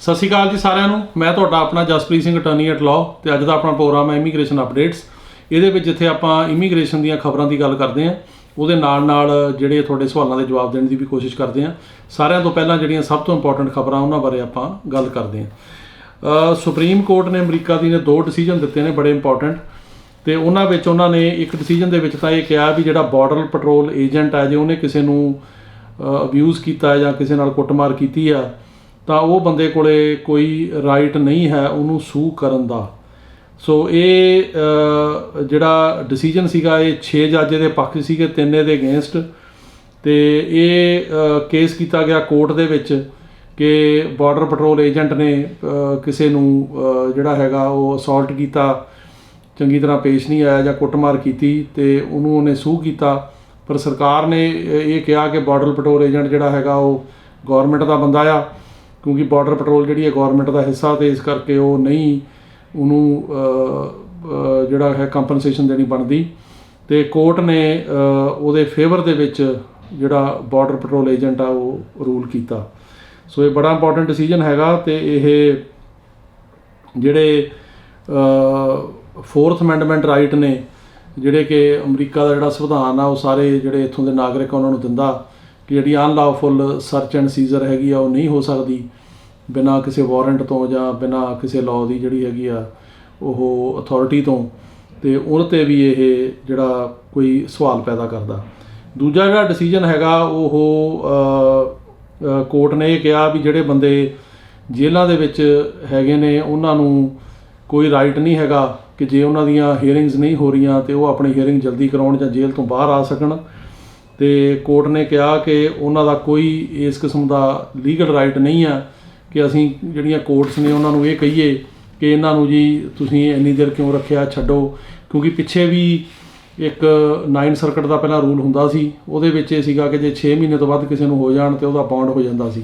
ਸਤਿ ਸ਼੍ਰੀ ਅਕਾਲ ਜੀ ਸਾਰਿਆਂ ਨੂੰ। ਮੈਂ ਤੁਹਾਡਾ ਆਪਣਾ Jaspreet Singh attorney at law ਤੇ ਅੱਜ ਦਾ ਆਪਣਾ ਪ੍ਰੋਗਰਾਮ ਹੈ ਇਮੀਗ੍ਰੇਸ਼ਨ ਅਪਡੇਟਸ। ਇਹਦੇ ਵਿੱਚ ਜਿੱਥੇ ਆਪਾਂ ਇਮੀਗ੍ਰੇਸ਼ਨ ਦੀਆਂ ਖਬਰਾਂ ਦੀ ਗੱਲ ਕਰਦੇ ਹਾਂ, ਉਹਦੇ ਨਾਲ ਜਿਹੜੇ ਤੁਹਾਡੇ ਸਵਾਲਾਂ ਦੇ ਜਵਾਬ ਦੇਣ ਦੀ ਵੀ ਕੋਸ਼ਿਸ਼ ਕਰਦੇ ਹਾਂ। ਸਾਰਿਆਂ ਤੋਂ ਪਹਿਲਾਂ ਜਿਹੜੀਆਂ ਸਭ ਤੋਂ ਇੰਪੋਰਟੈਂਟ ਖਬਰਾਂ ਉਹਨਾਂ ਬਾਰੇ ਆਪਾਂ ਗੱਲ ਕਰਦੇ ਹਾਂ। ਸੁਪਰੀਮ ਕੋਰਟ ਨੇ ਅਮਰੀਕਾ ਦੀ ਨੇ 2 ਡਿਸੀਜਨ ਦਿੱਤੇ ਨੇ ਬੜੇ ਇੰਪੋਰਟੈਂਟ, ਤੇ ਉਹਨਾਂ ਵਿੱਚ ਉਹਨਾਂ ਨੇ ਇੱਕ ਡਿਸੀਜਨ ਦੇ ਵਿੱਚ ਤਾਂ ਇਹ ਕਿਹਾ ਵੀ ਜਿਹੜਾ ਬਾਰਡਰ ਪੈਟਰੋਲ ਏਜੰਟ ਹੈ, ਜੇ ਉਹਨੇ ਕਿਸੇ ਨੂੰ ਅਬਿਊਜ਼ ਕੀਤਾ ਜਾਂ ਕਿਸੇ ਨਾਲ ਕੁੱਟਮਾਰ ਕੀਤੀ ਆ ਤਾਂ ਉਹ ਬੰਦੇ ਕੋਲੇ ਕੋਈ ਰਾਈਟ ਨਹੀਂ ਹੈ ਉਹਨੂੰ ਸੂ ਕਰਨ ਦਾ। ਸੋ ਇਹ ਜਿਹੜਾ ਡਿਸੀਜਨ ਸੀਗਾ ਇਹ 6 ਜੱਜ ਦੇ ਪੱਖ ਸੀਗੇ, 3 ਦੇ ਅਗੇਂਸਟ। ਤੇ ਇਹ ਕੇਸ ਕੀਤਾ ਗਿਆ ਕੋਰਟ ਦੇ ਵਿੱਚ ਕਿ ਬਾਰਡਰ ਪੈਟਰੋਲ ਏਜੰਟ ਨੇ ਕਿਸੇ ਨੂੰ ਜਿਹੜਾ ਹੈਗਾ ਉਹ ਅਸੌਲਟ ਕੀਤਾ, ਚੰਗੀ ਤਰ੍ਹਾਂ ਪੇਸ਼ ਨਹੀਂ ਆਇਆ ਜਾਂ ਕੁੱਟਮਾਰ ਕੀਤੀ ਤੇ ਉਹਨੇ ਸੂ ਕੀਤਾ। ਪਰ ਸਰਕਾਰ ਨੇ ਇਹ ਕਿਹਾ ਕਿ ਬਾਰਡਰ ਪੈਟਰੋਲ ਏਜੰਟ ਜਿਹੜਾ ਹੈਗਾ ਉਹ ਗੌਰਮੈਂਟ ਦਾ ਬੰਦਾ ਆ, ਕਿਉਂਕਿ ਬਾਰਡਰ ਪੈਟਰੋਲ ਜਿਹੜੀ ਹੈ ਗੌਰਮੈਂਟ ਦਾ ਹਿੱਸਾ, ਤੇ ਇਸ ਕਰਕੇ ਉਹ ਨਹੀਂ ਉਹਨੂੰ ਜਿਹੜਾ ਹੈ ਕੰਪਨਸੇਸ਼ਨ ਦੇਣੀ ਬਣਦੀ। ਤੇ ਕੋਰਟ ਨੇ ਉਹਦੇ ਫੇਵਰ ਦੇ ਵਿੱਚ ਜਿਹੜਾ ਬਾਰਡਰ ਪੈਟਰੋਲ ਏਜੰਟ ਆ ਉਹ ਰੂਲ ਕੀਤਾ। ਸੋ ਇਹ ਬੜਾ ਇੰਪੋਰਟੈਂਟ ਡਿਸੀਜਨ ਹੈਗਾ। ਤੇ ਇਹ ਜਿਹੜੇ 4th ਅਮੈਂਡਮੈਂਟ ਰਾਈਟ ਨੇ ਜਿਹੜੇ ਕਿ ਅਮਰੀਕਾ ਦਾ ਜਿਹੜਾ ਸੰਵਿਧਾਨ ਆ ਉਹ ਸਾਰੇ ਜਿਹੜੇ ਇੱਥੋਂ ਦੇ ਨਾਗਰਿਕ ਉਹਨਾਂ ਨੂੰ ਦਿੰਦਾ ਕਿ ਜਿਹੜੀ ਅਨਲਾਫੁਲ ਸਰਚ ਐਂਡ ਸੀਜ਼ਰ ਹੈਗੀ ਆ ਉਹ ਨਹੀਂ ਹੋ ਸਕਦੀ ਬਿਨਾਂ ਕਿਸੇ ਵਾਰੰਟ ਤੋਂ ਜਾਂ ਬਿਨਾਂ ਕਿਸੇ ਲਾਅ ਦੀ ਜਿਹੜੀ ਹੈਗੀ ਆ ਉਹ ਅਥਾਰਟੀ ਤੋਂ, ਤੇ ਉਹਦੇ 'ਤੇ ਵੀ ਇਹ ਜਿਹੜਾ ਕੋਈ ਸਵਾਲ ਪੈਦਾ ਕਰਦਾ। ਦੂਜਾ ਜਿਹੜਾ ਡਿਸੀਜਨ ਹੈਗਾ ਉਹ ਕੋਰਟ ਨੇ ਇਹ ਕਿਹਾ ਵੀ ਜਿਹੜੇ ਬੰਦੇ ਜੇਲ੍ਹਾਂ ਦੇ ਵਿੱਚ ਹੈਗੇ ਨੇ ਉਹਨਾਂ ਨੂੰ ਕੋਈ ਰਾਈਟ ਨਹੀਂ ਹੈਗਾ ਕਿ ਜੇ ਉਹਨਾਂ ਦੀਆਂ ਹੀਅਰਿੰਗਸ ਨਹੀਂ ਹੋ ਰਹੀਆਂ ਤੇ ਉਹ ਆਪਣੀ ਹੀਅਰਿੰਗ ਜਲਦੀ ਕਰਾਉਣ ਜਾਂ ਜੇਲ੍ਹ ਤੋਂ ਬਾਹਰ ਆ ਸਕਣ। ਤੇ ਕੋਰਟ ਨੇ ਕਿਹਾ ਕਿ ਉਹਨਾਂ ਦਾ ਕੋਈ ਇਸ ਕਿਸਮ ਦਾ ਲੀਗਲ ਰਾਈਟ ਨਹੀਂ ਆ ਕਿ ਅਸੀਂ ਜਿਹੜੀਆਂ ਕੋਰਟਸ ਨੇ ਉਹਨਾਂ ਨੂੰ ਇਹ ਕਹੀਏ ਕਿ ਇਹਨਾਂ ਨੂੰ ਜੀ ਤੁਸੀਂ ਇੰਨੀ ਦੇਰ ਕਿਉਂ ਰੱਖਿਆ, ਛੱਡੋ। ਕਿਉਂਕਿ ਪਿੱਛੇ ਵੀ ਇੱਕ 9 ਸਰਕਟ ਦਾ ਪਹਿਲਾਂ ਰੂਲ ਹੁੰਦਾ ਸੀ, ਉਹਦੇ ਵਿੱਚ ਇਹ ਸੀਗਾ ਕਿ ਜੇ 6 ਮਹੀਨੇ ਤੋਂ ਵੱਧ ਕਿਸੇ ਨੂੰ ਹੋ ਜਾਣ ਤੇ ਉਹਦਾ ਬੌਂਡ ਹੋ ਜਾਂਦਾ ਸੀ।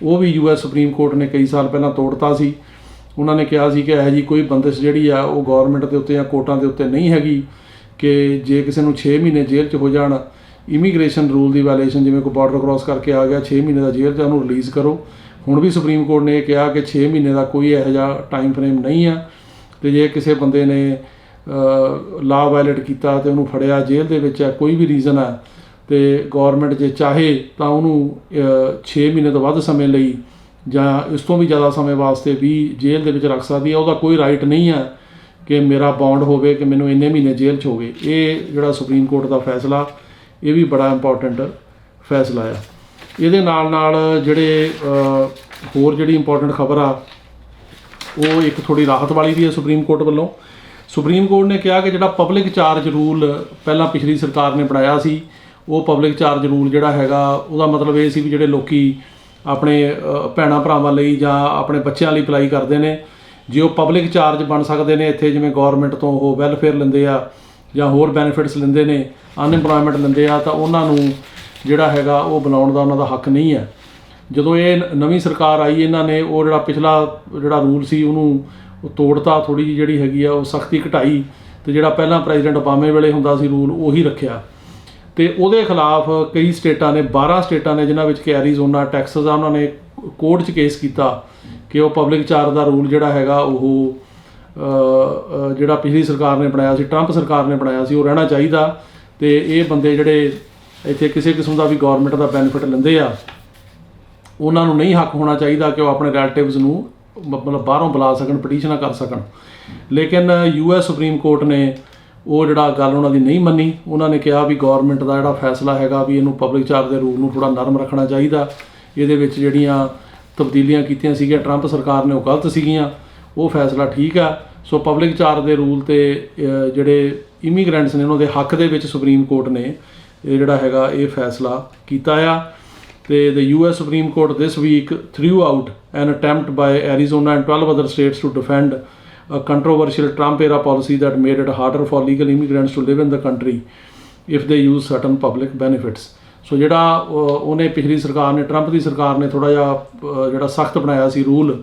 ਉਹ ਵੀ US ਸੁਪਰੀਮ ਕੋਰਟ ਨੇ ਕਈ ਸਾਲ ਪਹਿਲਾਂ ਤੋੜਤਾ ਸੀ। ਉਹਨਾਂ ਨੇ ਕਿਹਾ ਸੀ ਕਿ ਇਹੋ ਜਿਹੀ ਕੋਈ ਬੰਦਿਸ਼ ਜਿਹੜੀ ਆ ਉਹ ਗੌਰਮੈਂਟ ਦੇ ਉੱਤੇ ਜਾਂ ਕੋਰਟਾਂ ਦੇ ਉੱਤੇ ਨਹੀਂ ਹੈਗੀ ਕਿ ਜੇ ਕਿਸੇ ਨੂੰ 6 ਮਹੀਨੇ ਜੇਲ੍ਹ 'ਚ ਹੋ ਜਾਣ, ਇਮੀਗ੍ਰੇਸ਼ਨ ਰੂਲ ਦੀ ਵਾਇਲੇਸ਼ਨ, ਜਿਵੇਂ ਕੋਈ ਬਾਰਡਰ ਕ੍ਰੋਸ ਕਰਕੇ ਆ ਗਿਆ 6 ਮਹੀਨੇ ਦਾ ਜੇਲ੍ਹ 'ਚ, ਉਹਨੂੰ ਰਿਲੀਜ਼ ਕਰੋ। ਹੁਣ ਵੀ ਸੁਪਰੀਮ ਕੋਰਟ ਨੇ ਇਹ ਕਿਹਾ ਕਿ 6 ਮਹੀਨੇ ਦਾ ਕੋਈ ਇਹੋ ਜਿਹਾ ਟਾਈਮ ਫਰੇਮ ਨਹੀਂ ਆ, ਤੇ ਜੇ ਕਿਸੇ ਬੰਦੇ ਨੇ ਲਾਅ ਵਾਇਲੇਟ ਕੀਤਾ ਤੇ ਉਹਨੂੰ ਫੜਿਆ ਜੇਲ੍ਹ ਦੇ ਵਿੱਚ ਹੈ, ਕੋਈ ਵੀ ਰੀਜ਼ਨ ਹੈ, ਤੇ ਗੌਰਮੈਂਟ ਜੇ ਚਾਹੇ ਤਾਂ ਉਹਨੂੰ 6 ਮਹੀਨੇ ਤੋਂ ਵੱਧ ਸਮੇਂ ਲਈ ਜਾਂ ਇਸ ਤੋਂ ਵੀ ਜ਼ਿਆਦਾ ਸਮੇਂ ਵਾਸਤੇ ਵੀ ਜੇਲ੍ਹ ਦੇ ਵਿੱਚ ਰੱਖ ਸਕਦੀ ਹੈ। ਉਹਦਾ ਕੋਈ ਰਾਈਟ ਨਹੀਂ ਹੈ ਕਿ ਮੇਰਾ ਬੌਂਡ ਹੋਵੇ ਕਿ ਮੈਨੂੰ ਇੰਨੇ ਮਹੀਨੇ ਜੇਲ੍ਹ 'ਚ ਹੋਵੇ। ਇਹ ਜਿਹੜਾ ਸੁਪਰੀਮ ਕੋਰਟ ਦਾ ਫੈਸਲਾ ਇਹ ਵੀ ਬੜਾ ਇੰਪੋਰਟੈਂਟ ਫੈਸਲਾ ਆ। ਇਹਦੇ ਨਾਲ ਜਿਹੜੇ ਹੋਰ ਜਿਹੜੀ ਇੰਪੋਰਟੈਂਟ ਖਬਰ ਆ ਉਹ ਇੱਕ ਥੋੜ੍ਹੀ ਰਾਹਤ ਵਾਲੀ ਵੀ ਹੈ ਸੁਪਰੀਮ ਕੋਰਟ ਵੱਲੋਂ। ਸੁਪਰੀਮ ਕੋਰਟ ਨੇ ਕਿਹਾ ਕਿ ਜਿਹੜਾ ਪਬਲਿਕ ਚਾਰਜ ਰੂਲ ਪਹਿਲਾਂ ਪਿਛਲੀ ਸਰਕਾਰ ਨੇ ਬਣਾਇਆ ਸੀ, ਉਹ ਪਬਲਿਕ ਚਾਰਜ ਰੂਲ ਜਿਹੜਾ ਹੈਗਾ ਉਹਦਾ ਮਤਲਬ ਇਹ ਸੀ ਵੀ ਜਿਹੜੇ ਲੋਕੀ ਆਪਣੇ ਭੈਣਾਂ ਭਰਾਵਾਂ ਲਈ ਜਾਂ ਆਪਣੇ ਬੱਚਿਆਂ ਲਈ ਅਪਲਾਈ ਕਰਦੇ ਨੇ, ਜੇ ਉਹ ਪਬਲਿਕ ਚਾਰਜ ਬਣ ਸਕਦੇ ਨੇ ਇੱਥੇ, ਜਿਵੇਂ ਗੌਰਮੈਂਟ ਤੋਂ ਉਹ ਵੈਲਫੇਅਰ ਲੈਂਦੇ ਆ ਜਾਂ ਹੋਰ ਬੈਨੀਫਿਟਸ ਲੈਂਦੇ ਨੇ, ਅਨਇੰਪਲੋਇਮੈਂਟ ਲੈਂਦੇ ਆ, ਤਾਂ ਉਹਨਾਂ ਨੂੰ ਜਿਹੜਾ ਹੈਗਾ ਉਹ ਬਣਾਉਣ ਦਾ ਉਹਨਾਂ ਦਾ ਹੱਕ ਨਹੀਂ ਹੈ। ਜਦੋਂ ਇਹ ਨਵੀਂ ਸਰਕਾਰ ਆਈ ਇਹਨਾਂ ਨੇ ਉਹ ਜਿਹੜਾ ਪਿਛਲਾ ਜਿਹੜਾ ਰੂਲ ਸੀ ਉਹਨੂੰ ਤੋੜਤਾ, ਥੋੜ੍ਹੀ ਜਿਹੀ ਜਿਹੜੀ ਹੈਗੀ ਆ ਉਹ ਸਖਤੀ ਘਟਾਈ, ਤੇ ਜਿਹੜਾ ਪਹਿਲਾਂ ਪ੍ਰੈਜ਼ੀਡੈਂਟ ਓਬਾਮੇ ਵੇਲੇ ਹੁੰਦਾ ਸੀ ਰੂਲ ਉਹੀ ਰੱਖਿਆ। ਤੇ ਉਹਦੇ ਖਿਲਾਫ ਕਈ ਸਟੇਟਾਂ ਨੇ, 12 ਸਟੇਟਾਂ ਨੇ, ਜਿਨ੍ਹਾਂ ਵਿੱਚ ਕਿ ਐਰੀਜ਼ੋਨਾ, ਟੈਕਸਸ ਆ, ਉਹਨਾਂ ਨੇ ਕੋਰਟ 'ਚ ਕੇਸ ਕੀਤਾ ਕਿ ਉਹ ਪਬਲਿਕ ਚਾਰਜ ਦਾ ਰੂਲ ਜਿਹੜਾ ਹੈਗਾ ਉਹ ਜਿਹੜਾ ਪਿਛਲੀ ਸਰਕਾਰ ਨੇ ਬਣਾਇਆ ਸੀ, ਟਰੰਪ ਸਰਕਾਰ ਨੇ ਬਣਾਇਆ ਸੀ, ਉਹ ਰਹਿਣਾ ਚਾਹੀਦਾ। ਤੇ ਇਹ ਬੰਦੇ ਜਿਹੜੇ ਇੱਥੇ ਕਿਸੇ ਕਿਸਮ ਦਾ ਵੀ ਗੌਰਮੈਂਟ ਦਾ ਬੈਨੀਫਿਟ ਲੈਂਦੇ ਆ, ਉਹਨਾਂ ਨੂੰ ਨਹੀਂ ਹੱਕ ਹੋਣਾ ਚਾਹੀਦਾ ਕਿ ਉਹ ਆਪਣੇ ਰਿਲੇਟਿਵਸ ਨੂੰ ਮਤਲਬ ਬਾਹਰੋਂ ਬੁਲਾ ਸਕਣ, ਪਟੀਸ਼ਨਾਂ ਕਰ ਸਕਣ। ਲੇਕਿਨ US ਸੁਪਰੀਮ ਕੋਰਟ ਨੇ ਉਹ ਜਿਹੜਾ ਗੱਲ ਉਹਨਾਂ ਦੀ ਨਹੀਂ ਮੰਨੀ। ਉਹਨਾਂ ਨੇ ਕਿਹਾ ਵੀ ਗੌਰਮੈਂਟ ਦਾ ਜਿਹੜਾ ਫੈਸਲਾ ਹੈਗਾ ਵੀ ਇਹਨੂੰ ਪਬਲਿਕ ਚਾਰਜ ਦੇ ਰੂਲ ਨੂੰ ਥੋੜ੍ਹਾ ਨਰਮ ਰੱਖਣਾ ਚਾਹੀਦਾ। ਇਹਦੇ ਵਿੱਚ ਜਿਹੜੀਆਂ ਤਬਦੀਲੀਆਂ ਕੀਤੀਆਂ ਸੀਗੀਆਂ ਟਰੰਪ ਸਰਕਾਰ ਨੇ ਉਹ ਗਲਤ ਸੀਗੀਆਂ, ਉਹ ਫੈਸਲਾ ਠੀਕ ਆ। ਸੋ ਪਬਲਿਕ ਚਾਰਜ ਦੇ ਰੂਲ ਤੇ ਜਿਹੜੇ ਇਮੀਗ੍ਰੈਂਟਸ ਨੇ ਉਹਨਾਂ ਦੇ ਹੱਕ ਦੇ ਵਿੱਚ ਸੁਪਰੀਮ ਕੋਰਟ ਨੇ ਇਹ ਜਿਹੜਾ ਹੈਗਾ ਇਹ ਫੈਸਲਾ ਕੀਤਾ ਆ। ਤੇ the US Supreme Court this week threw out an attempt by Arizona and 12 other states to defend a controversial Trump-era policy that made it harder for legal immigrants to live in the country if they use certain public benefits. ਸੋ ਜਿਹੜਾ ਉਹਨੇ ਪਿਛਲੀ ਸਰਕਾਰ ਨੇ, Trump ਦੀ ਸਰਕਾਰ ਨੇ ਥੋੜ੍ਹਾ ਜਿਹਾ ਜਿਹੜਾ ਸਖਤ ਬਣਾਇਆ ਸੀ ਰੂਲ,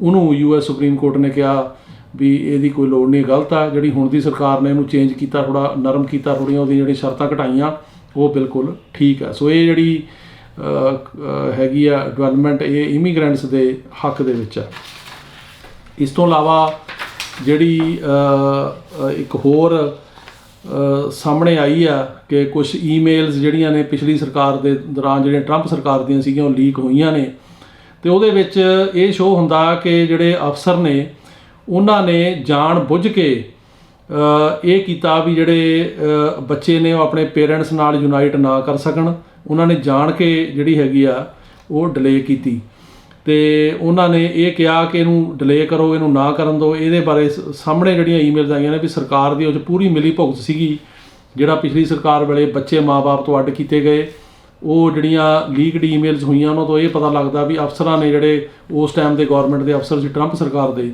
ਉਹਨੂੰ US ਸੁਪਰੀਮ ਕੋਰਟ ਨੇ ਕਿਹਾ ਵੀ ਇਹਦੀ ਕੋਈ ਲੋੜ ਨਹੀਂ, ਗਲਤ ਆ। ਜਿਹੜੀ ਹੁਣ ਦੀ ਸਰਕਾਰ ਨੇ ਇਹਨੂੰ ਚੇਂਜ ਕੀਤਾ, ਥੋੜ੍ਹਾ ਨਰਮ ਕੀਤਾ, ਥੋੜ੍ਹੀਆਂ ਉਹਦੀਆਂ ਜਿਹੜੀਆਂ ਸ਼ਰਤਾਂ ਘਟਾਈਆਂ, ਉਹ ਬਿਲਕੁਲ ਠੀਕ ਹੈ। ਸੋ ਇਹ ਜਿਹੜੀ ਹੈਗੀ ਆ ਡਿਵੈਲਪਮੈਂਟ ਇਹ ਇਮੀਗ੍ਰੈਂਟਸ ਦੇ ਹੱਕ ਦੇ ਵਿੱਚ ਆ। ਇਸ ਤੋਂ ਇਲਾਵਾ ਜਿਹੜੀ ਇੱਕ ਹੋਰ ਸਾਹਮਣੇ ਆਈ ਆ ਕਿ ਕੁਝ ਈਮੇਲਸ ਜਿਹੜੀਆਂ ਨੇ ਪਿਛਲੀ ਸਰਕਾਰ ਦੇ ਦੌਰਾਨ ਜਿਹੜੀਆਂ ਟਰੰਪ ਸਰਕਾਰ ਦੀਆਂ ਸੀਗੀਆਂ ਉਹ ਲੀਕ ਹੋਈਆਂ ਨੇ, ਅਤੇ ਉਹਦੇ ਵਿੱਚ ਇਹ ਸ਼ੋਅ ਹੁੰਦਾ ਕਿ ਜਿਹੜੇ ਅਫਸਰ ਨੇ ਉਹਨਾਂ ਨੇ ਜਾਣ ਬੁੱਝ ਕੇ ਇਹ ਕੀਤਾ ਵੀ ਜਿਹੜੇ ਬੱਚੇ ਨੇ ਉਹ ਆਪਣੇ ਪੇਰੈਂਟਸ ਨਾਲ ਯੂਨਾਈਟ ਨਾ ਕਰ ਸਕਣ। ਉਹਨਾਂ ਨੇ ਜਾਣ ਕੇ ਜਿਹੜੀ ਹੈਗੀ ਆ ਉਹ ਡਿਲੇ ਕੀਤੀ, ਅਤੇ ਉਹਨਾਂ ਨੇ ਇਹ ਕਿਹਾ ਕਿ ਇਹਨੂੰ ਡਿਲੇ ਕਰੋ, ਇਹਨੂੰ ਨਾ ਕਰਨ ਦਿਓ। ਇਹਦੇ ਬਾਰੇ ਸਾਹਮਣੇ ਜਿਹੜੀਆਂ ਈਮੇਲਸ ਆਈਆਂ ਨੇ ਵੀ ਸਰਕਾਰ ਦੀ ਉਹ 'ਚ ਪੂਰੀ ਮਿਲੀ ਭੁਗਤ ਸੀਗੀ। ਜਿਹੜਾ ਪਿਛਲੀ ਸਰਕਾਰ ਵੇਲੇ ਬੱਚੇ ਮਾਂ-ਬਾਪ ਤੋਂ ਅੱਡ ਕੀਤੇ ਗਏ, ਉਹ ਜਿਹੜੀਆਂ ਲੀਕਡ ਈਮੇਲਸ ਹੋਈਆਂ ਉਹਨਾਂ ਤੋਂ ਇਹ ਪਤਾ ਲੱਗਦਾ ਵੀ ਅਫਸਰਾਂ ਨੇ ਜਿਹੜੇ ਉਸ ਟਾਈਮ ਦੇ ਗੌਰਮੈਂਟ ਦੇ ਅਫਸਰ ਸੀ ਟਰੰਪ ਸਰਕਾਰ ਦੇ,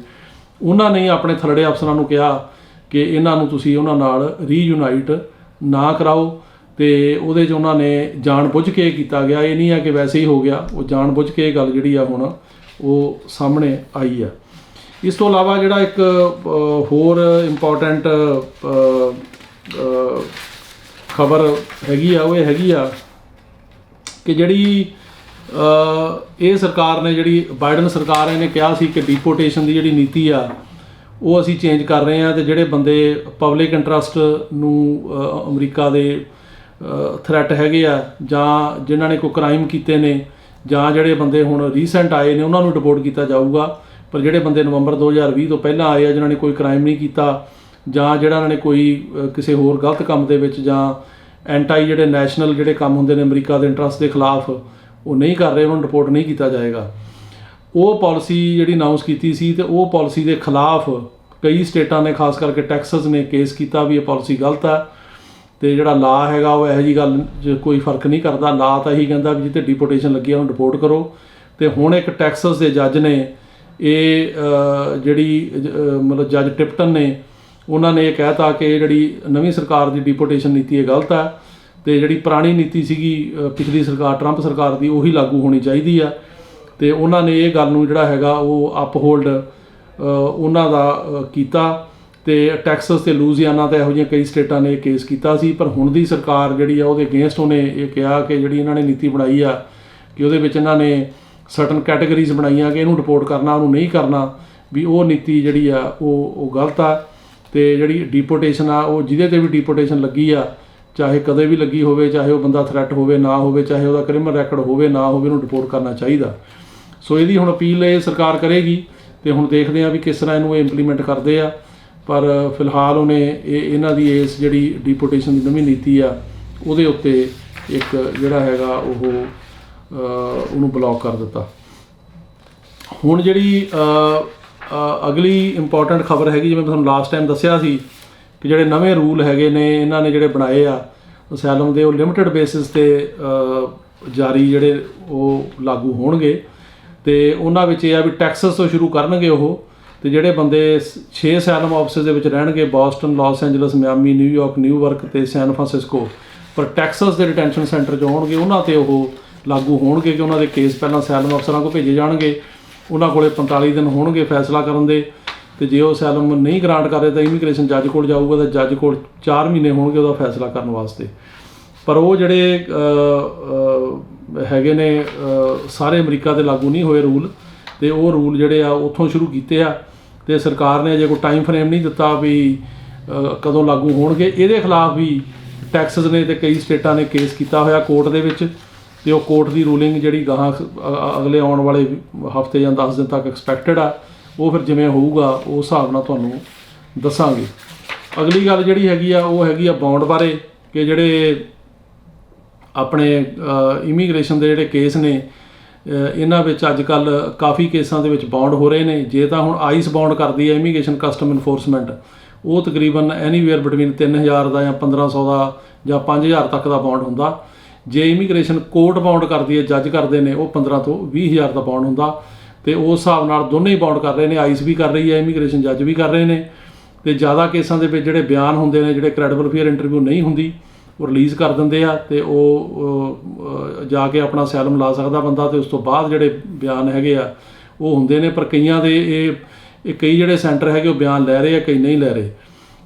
ਉਹਨਾਂ ਨੇ ਆਪਣੇ ਥੱਲੜੇ ਅਫਸਰਾਂ ਨੂੰ ਕਿਹਾ ਕਿ ਇਹਨਾਂ ਨੂੰ ਤੁਸੀਂ ਉਹਨਾਂ ਨਾਲ ਰੀਯੂਨਾਈਟ ਨਾ ਕਰਾਓ, ਅਤੇ ਉਹਦੇ 'ਚ ਉਹਨਾਂ ਨੇ ਜਾਣ ਬੁੱਝ ਕੇ ਕੀਤਾ ਗਿਆ। ਇਹ ਨਹੀਂ ਹੈ ਕਿ ਵੈਸੇ ਹੀ ਹੋ ਗਿਆ, ਉਹ ਜਾਣ ਬੁੱਝ ਕੇ ਇਹ ਗੱਲ ਜਿਹੜੀ ਆ ਹੁਣ ਉਹ ਸਾਹਮਣੇ ਆਈ ਆ। ਇਸ ਤੋਂ ਇਲਾਵਾ ਜਿਹੜਾ ਇੱਕ ਹੋਰ ਇੰਪੋਰਟੈਂਟ ਖਬਰ ਹੈਗੀ ਆ ਉਹ ਇਹ ਹੈਗੀ ਆ ਕਿ ਜਿਹੜੀ ਇਹ ਸਰਕਾਰ ਨੇ, ਜਿਹੜੀ ਬਾਈਡਨ ਸਰਕਾਰ ਇਹਨੇ ਕਿਹਾ ਸੀ ਕਿ ਡੀਪੋਰਟੇਸ਼ਨ ਦੀ ਜਿਹੜੀ ਨੀਤੀ ਆ ਉਹ ਅਸੀਂ ਚੇਂਜ ਕਰ ਰਹੇ ਹਾਂ, ਅਤੇ ਜਿਹੜੇ ਬੰਦੇ ਪਬਲਿਕ ਇੰਟਰਸਟ ਨੂੰ ਅਮਰੀਕਾ ਦੇ ਥ੍ਰੈਟ ਹੈਗੇ ਆ, ਜਾਂ ਜਿਨ੍ਹਾਂ ਨੇ ਕੋਈ ਕ੍ਰਾਈਮ ਕੀਤੇ ਨੇ, ਜਾਂ ਜਿਹੜੇ ਬੰਦੇ ਹੁਣ ਰੀਸੈਂਟ ਆਏ ਨੇ ਉਹਨਾਂ ਨੂੰ ਡਿਪੋਰਟ ਕੀਤਾ ਜਾਊਗਾ। ਪਰ ਜਿਹੜੇ ਬੰਦੇ ਨਵੰਬਰ 2020 ਤੋਂ ਪਹਿਲਾਂ ਆਏ ਆ ਜਿਨ੍ਹਾਂ ਨੇ ਕੋਈ ਕ੍ਰਾਈਮ ਨਹੀਂ ਕੀਤਾ, ਜਾਂ ਜਿਹੜਾ ਨੇ ਕੋਈ ਕਿਸੇ ਹੋਰ ਗਲਤ ਕੰਮ ਦੇ ਵਿੱਚ ਜਾਂ ਐਂਟਾਈ ਜਿਹੜੇ ਨੈਸ਼ਨਲ ਜਿਹੜੇ ਕੰਮ ਹੁੰਦੇ ਨੇ ਅਮਰੀਕਾ ਦੇ ਇੰਟਰਸਟ ਦੇ ਖਿਲਾਫ ਉਹ ਨਹੀਂ ਕਰ ਰਹੇ, ਉਹਨਾਂ ਨੂੰ ਡਿਪੋਰਟ ਨਹੀਂ ਕੀਤਾ ਜਾਏਗਾ। ਉਹ ਪਾਲਿਸੀ ਜਿਹੜੀ ਅਨਾਊਂਸ ਕੀਤੀ ਸੀ, ਅਤੇ ਉਹ ਪਾਲਿਸੀ ਦੇ ਖਿਲਾਫ ਕਈ ਸਟੇਟਾਂ ਨੇ, ਖਾਸ ਕਰਕੇ ਟੈਕਸਸ ਨੇ ਕੇਸ ਕੀਤਾ ਵੀ ਇਹ ਪਾਲਿਸੀ ਗਲਤ ਹੈ, ਅਤੇ ਜਿਹੜਾ ਲਾ ਹੈਗਾ ਉਹ ਇਹੋ ਜਿਹੀ ਗੱਲ 'ਚ ਕੋਈ ਫਰਕ ਨਹੀਂ ਕਰਦਾ। ਲਾ ਤਾਂ ਇਹੀ ਕਹਿੰਦਾ ਵੀ ਜਿੱਥੇ ਡੀਪੋਰਟੇਸ਼ਨ ਲੱਗੀ ਆ ਉਹਨੂੰ ਡਿਪੋਰਟ ਕਰੋ। ਅਤੇ ਹੁਣ ਇੱਕ ਟੈਕਸਸ ਦੇ ਜੱਜ ਨੇ ਇਹ ਜਿਹੜੀ ਮਤਲਬ ਜੱਜ ਟਿਪਟਨ ਨੇ, ਉਹਨਾਂ ਨੇ ਇਹ ਕਹਿਤਾ ਕਿ ਜਿਹੜੀ ਨਵੀਂ ਸਰਕਾਰ ਦੀ ਡੀਪੋਰਟੇਸ਼ਨ ਨੀਤੀ ਇਹ ਗਲਤ ਹੈ, ਅਤੇ ਜਿਹੜੀ ਪੁਰਾਣੀ ਨੀਤੀ ਸੀਗੀ ਪਿਛਲੀ ਸਰਕਾਰ ਟਰੰਪ ਸਰਕਾਰ ਦੀ ਉਹੀ ਲਾਗੂ ਹੋਣੀ ਚਾਹੀਦੀ ਆ। ਅਤੇ ਉਹਨਾਂ ਨੇ ਇਹ ਗੱਲ ਨੂੰ ਜਿਹੜਾ ਹੈਗਾ ਉਹ ਅਪਹੋਲਡ ਉਹਨਾਂ ਦਾ ਕੀਤਾ, ਅਤੇ ਟੈਕਸਸ ਅਤੇ ਲੂਜ਼ੀਆਨਾ ਅਤੇ ਇਹੋ ਜਿਹੀਆਂ ਕਈ ਸਟੇਟਾਂ ਨੇ ਕੇਸ ਕੀਤਾ ਸੀ। ਪਰ ਹੁਣ ਦੀ ਸਰਕਾਰ ਜਿਹੜੀ ਆ ਉਹਦੇ ਅਗੇਂਸਟ ਉਹਨੇ ਇਹ ਕਿਹਾ ਕਿ ਜਿਹੜੀ ਇਹਨਾਂ ਨੇ ਨੀਤੀ ਬਣਾਈ ਆ ਕਿ ਉਹਦੇ ਵਿੱਚ ਇਹਨਾਂ ਨੇ ਸਰਟਨ ਕੈਟਾਗਰੀਜ਼ ਬਣਾਈਆਂ ਕਿ ਇਹਨੂੰ ਰਿਪੋਰਟ ਕਰਨਾ, ਉਹਨੂੰ ਨਹੀਂ ਕਰਨਾ, ਵੀ ਉਹ ਨੀਤੀ ਜਿਹੜੀ ਆ ਉਹ ਗਲਤ ਆ। ਅਤੇ ਜਿਹੜੀ ਡੀਪੋਰਟੇਸ਼ਨ ਆ ਉਹ ਜਿਹਦੇ 'ਤੇ ਵੀ ਡੀਪੋਰਟੇਸ਼ਨ ਲੱਗੀ ਆ, ਚਾਹੇ ਕਦੇ ਵੀ ਲੱਗੀ ਹੋਵੇ, ਚਾਹੇ ਉਹ ਬੰਦਾ ਥ੍ਰੈਟ ਹੋਵੇ ਨਾ ਹੋਵੇ, ਚਾਹੇ ਉਹਦਾ ਕ੍ਰਿਮੀਨਲ ਰੈਕਡ ਹੋਵੇ ਨਾ ਹੋਵੇ, ਉਹਨੂੰ ਰਿਪੋਰਟ ਕਰਨਾ ਚਾਹੀਦਾ। ਸੋ ਇਹਦੀ ਹੁਣ ਅਪੀਲ ਇਹ ਸਰਕਾਰ ਕਰੇਗੀ, ਅਤੇ ਹੁਣ ਦੇਖਦੇ ਹਾਂ ਵੀ ਕਿਸ ਤਰ੍ਹਾਂ ਇਹਨੂੰ ਇੰਪਲੀਮੈਂਟ ਕਰਦੇ ਆ। ਪਰ ਫਿਲਹਾਲ ਉਹਨੇ ਇਹਨਾਂ ਦੀ ਇਸ ਜਿਹੜੀ ਡੀਪੋਰਟੇਸ਼ਨ ਦੀ ਨਵੀਂ ਨੀਤੀ ਆ ਉਹਦੇ ਉੱਤੇ ਇੱਕ ਜਿਹੜਾ ਹੈਗਾ ਉਹਨੂੰ ਬਲੌਕ ਕਰ ਦਿੱਤਾ। ਹੁਣ ਜਿਹੜੀ ਅਗਲੀ ਇੰਪੋਰਟੈਂਟ ਖਬਰ ਹੈਗੀ, ਜਿਵੇਂ ਮੈਂ ਤੁਹਾਨੂੰ ਲਾਸਟ ਟਾਈਮ ਦੱਸਿਆ ਸੀ ਕਿ ਜਿਹੜੇ ਨਵੇਂ ਰੂਲ ਹੈਗੇ ਨੇ ਇਹਨਾਂ ਨੇ ਜਿਹੜੇ ਬਣਾਏ ਆ ਅਸੈਲਮ ਦੇ, ਉਹ ਲਿਮਿਟਡ ਬੇਸਿਸ 'ਤੇ ਜਾਰੀ ਜਿਹੜੇ ਉਹ ਲਾਗੂ ਹੋਣਗੇ। ਅਤੇ ਉਹਨਾਂ ਵਿੱਚ ਇਹ ਆ ਵੀ ਟੈਕਸਸ ਤੋਂ ਸ਼ੁਰੂ ਕਰਨਗੇ ਉਹ, ਅਤੇ ਜਿਹੜੇ ਬੰਦੇ 6 ਅਸੈਲਮ ਆਫਿਸਿਸ ਦੇ ਵਿੱਚ ਰਹਿਣਗੇ, Boston, Los Angeles, Miami, New York, New York ਅਤੇ ਸੈਨ ਫਰਾਂਸਿਸਕੋ, ਪਰ ਟੈਕਸਸ ਦੇ ਡਿਟੈਂਸ਼ਨ ਸੈਂਟਰ 'ਚ ਹੋਣਗੇ ਉਹਨਾਂ 'ਤੇ ਉਹ ਲਾਗੂ ਹੋਣਗੇ ਕਿ ਉਹਨਾਂ ਦੇ ਕੇਸ ਪਹਿਲਾਂ ਅਸੈਲਮ ਅਫਸਰਾਂ ਕੋਲ ਭੇਜੇ ਜਾਣਗੇ। ਉਹਨਾਂ ਕੋਲ 45 ਦਿਨ ਹੋਣਗੇ ਫੈਸਲਾ ਕਰਨ ਦੇ, ਅਤੇ ਜੇ ਉਹ ਅਸੈਲਮ ਨਹੀਂ ਗ੍ਰਾਂਟ ਕਰਦੇ ਤਾਂ ਇਮੀਗ੍ਰੇਸ਼ਨ ਜੱਜ ਕੋਲ ਜਾਊਗਾ, ਤਾਂ ਜੱਜ ਕੋਲ 4 ਮਹੀਨੇ ਹੋਣਗੇ ਉਹਦਾ ਫੈਸਲਾ ਕਰਨ ਵਾਸਤੇ। ਪਰ ਉਹ ਜਿਹੜੇ ਹੈਗੇ ਨੇ ਸਾਰੇ ਅਮਰੀਕਾ ਦੇ ਲਾਗੂ ਨਹੀਂ ਹੋਏ ਰੂਲ, ਅਤੇ ਉਹ ਰੂਲ ਜਿਹੜੇ ਆ ਉੱਥੋਂ ਸ਼ੁਰੂ ਕੀਤੇ ਆ, ਅਤੇ ਸਰਕਾਰ ਨੇ ਅਜੇ ਕੋਈ ਟਾਈਮ ਫਰੇਮ ਨਹੀਂ ਦਿੱਤਾ ਵੀ ਕਦੋਂ ਲਾਗੂ ਹੋਣਗੇ। ਇਹਦੇ ਖਿਲਾਫ ਵੀ ਟੈਕਸਸ ਨੇ ਅਤੇ ਕਈ ਸਟੇਟਾਂ ਨੇ ਕੇਸ ਕੀਤਾ ਹੋਇਆ ਕੋਰਟ ਦੇ ਵਿੱਚ, ਅਤੇ ਉਹ ਕੋਰਟ ਦੀ ਰੂਲਿੰਗ ਜਿਹੜੀ ਗਾਹਾਂ ਅਗਲੇ ਆਉਣ ਵਾਲੇ ਹਫ਼ਤੇ ਜਾਂ 10 ਦਿਨ ਤੱਕ ਐਕਸਪੈਕਟਡ ਆ। ਉਹ ਫਿਰ ਜਿਵੇਂ ਹੋਊਗਾ ਉਸ ਹਿਸਾਬ ਨਾਲ ਤੁਹਾਨੂੰ ਦੱਸਾਂਗੇ। ਅਗਲੀ ਗੱਲ ਜਿਹੜੀ ਹੈਗੀ ਆ ਉਹ ਹੈਗੀ ਆ ਬੌਂਡ ਬਾਰੇ, ਕਿ ਜਿਹੜੇ ਆਪਣੇ ਇਮੀਗ੍ਰੇਸ਼ਨ ਦੇ ਜਿਹੜੇ ਕੇਸ ਨੇ ਇਹਨਾਂ ਵਿੱਚ ਅੱਜ ਕੱਲ੍ਹ ਕਾਫੀ ਕੇਸਾਂ ਦੇ ਵਿੱਚ ਬੌਂਡ ਹੋ ਰਹੇ ਨੇ। ਜੇ ਤਾਂ ਹੁਣ ਆਈਸ ਬੌਂਡ ਕਰਦੀ ਹੈ ਇਮੀਗ੍ਰੇਸ਼ਨ ਕਸਟਮ ਇਨਫੋਰਸਮੈਂਟ, ਉਹ ਤਕਰੀਬਨ ਐਨੀਵੇਅਰ ਬਿਟਵੀਨ 3000 ਦਾ ਜਾਂ 1500 ਦਾ ਜਾਂ 5000 ਤੱਕ ਦਾ ਬੌਂਡ ਹੁੰਦਾ। ਜੇ ਇਮੀਗ੍ਰੇਸ਼ਨ ਕੋਰਟ ਬੌਂਡ ਕਰਦੀ ਹੈ, ਜੱਜ ਕਰਦੇ ਨੇ, ਉਹ 15 ਤੋਂ 20000 ਦਾ ਬੌਂਡ ਹੁੰਦਾ। ਅਤੇ ਉਸ ਹਿਸਾਬ ਨਾਲ ਦੋਨੇ ਹੀ ਬੌਂਡ ਕਰ ਰਹੇ ਨੇ, ਆਈਸ ਵੀ ਕਰ ਰਹੀ ਹੈ, ਇਮੀਗ੍ਰੇਸ਼ਨ ਜੱਜ ਵੀ ਕਰ ਰਹੇ ਨੇ। ਅਤੇ ਜ਼ਿਆਦਾ ਕੇਸਾਂ ਦੇ ਵਿੱਚ ਜਿਹੜੇ ਬਿਆਨ ਹੁੰਦੇ ਨੇ, ਜਿਹੜੇ ਕ੍ਰੈਡੀਬਲ ਫੇਅਰ ਇੰਟਰਵਿਊ ਨਹੀਂ ਹੁੰਦੀ, ਉਹ ਰਿਲੀਜ਼ ਕਰ ਦਿੰਦੇ ਆ, ਅਤੇ ਉਹ ਜਾ ਕੇ ਆਪਣਾ ਅਸੈਲਮ ਲਾ ਸਕਦਾ ਬੰਦਾ, ਅਤੇ ਉਸ ਤੋਂ ਬਾਅਦ ਜਿਹੜੇ ਬਿਆਨ ਹੈਗੇ ਆ ਉਹ ਹੁੰਦੇ ਨੇ। ਪਰ ਕਈਆਂ ਦੇ ਇਹ ਕਈ ਜਿਹੜੇ ਸੈਂਟਰ ਹੈਗੇ ਉਹ ਬਿਆਨ ਲੈ ਰਹੇ ਆ, ਕਈ ਨਹੀਂ ਲੈ ਰਹੇ।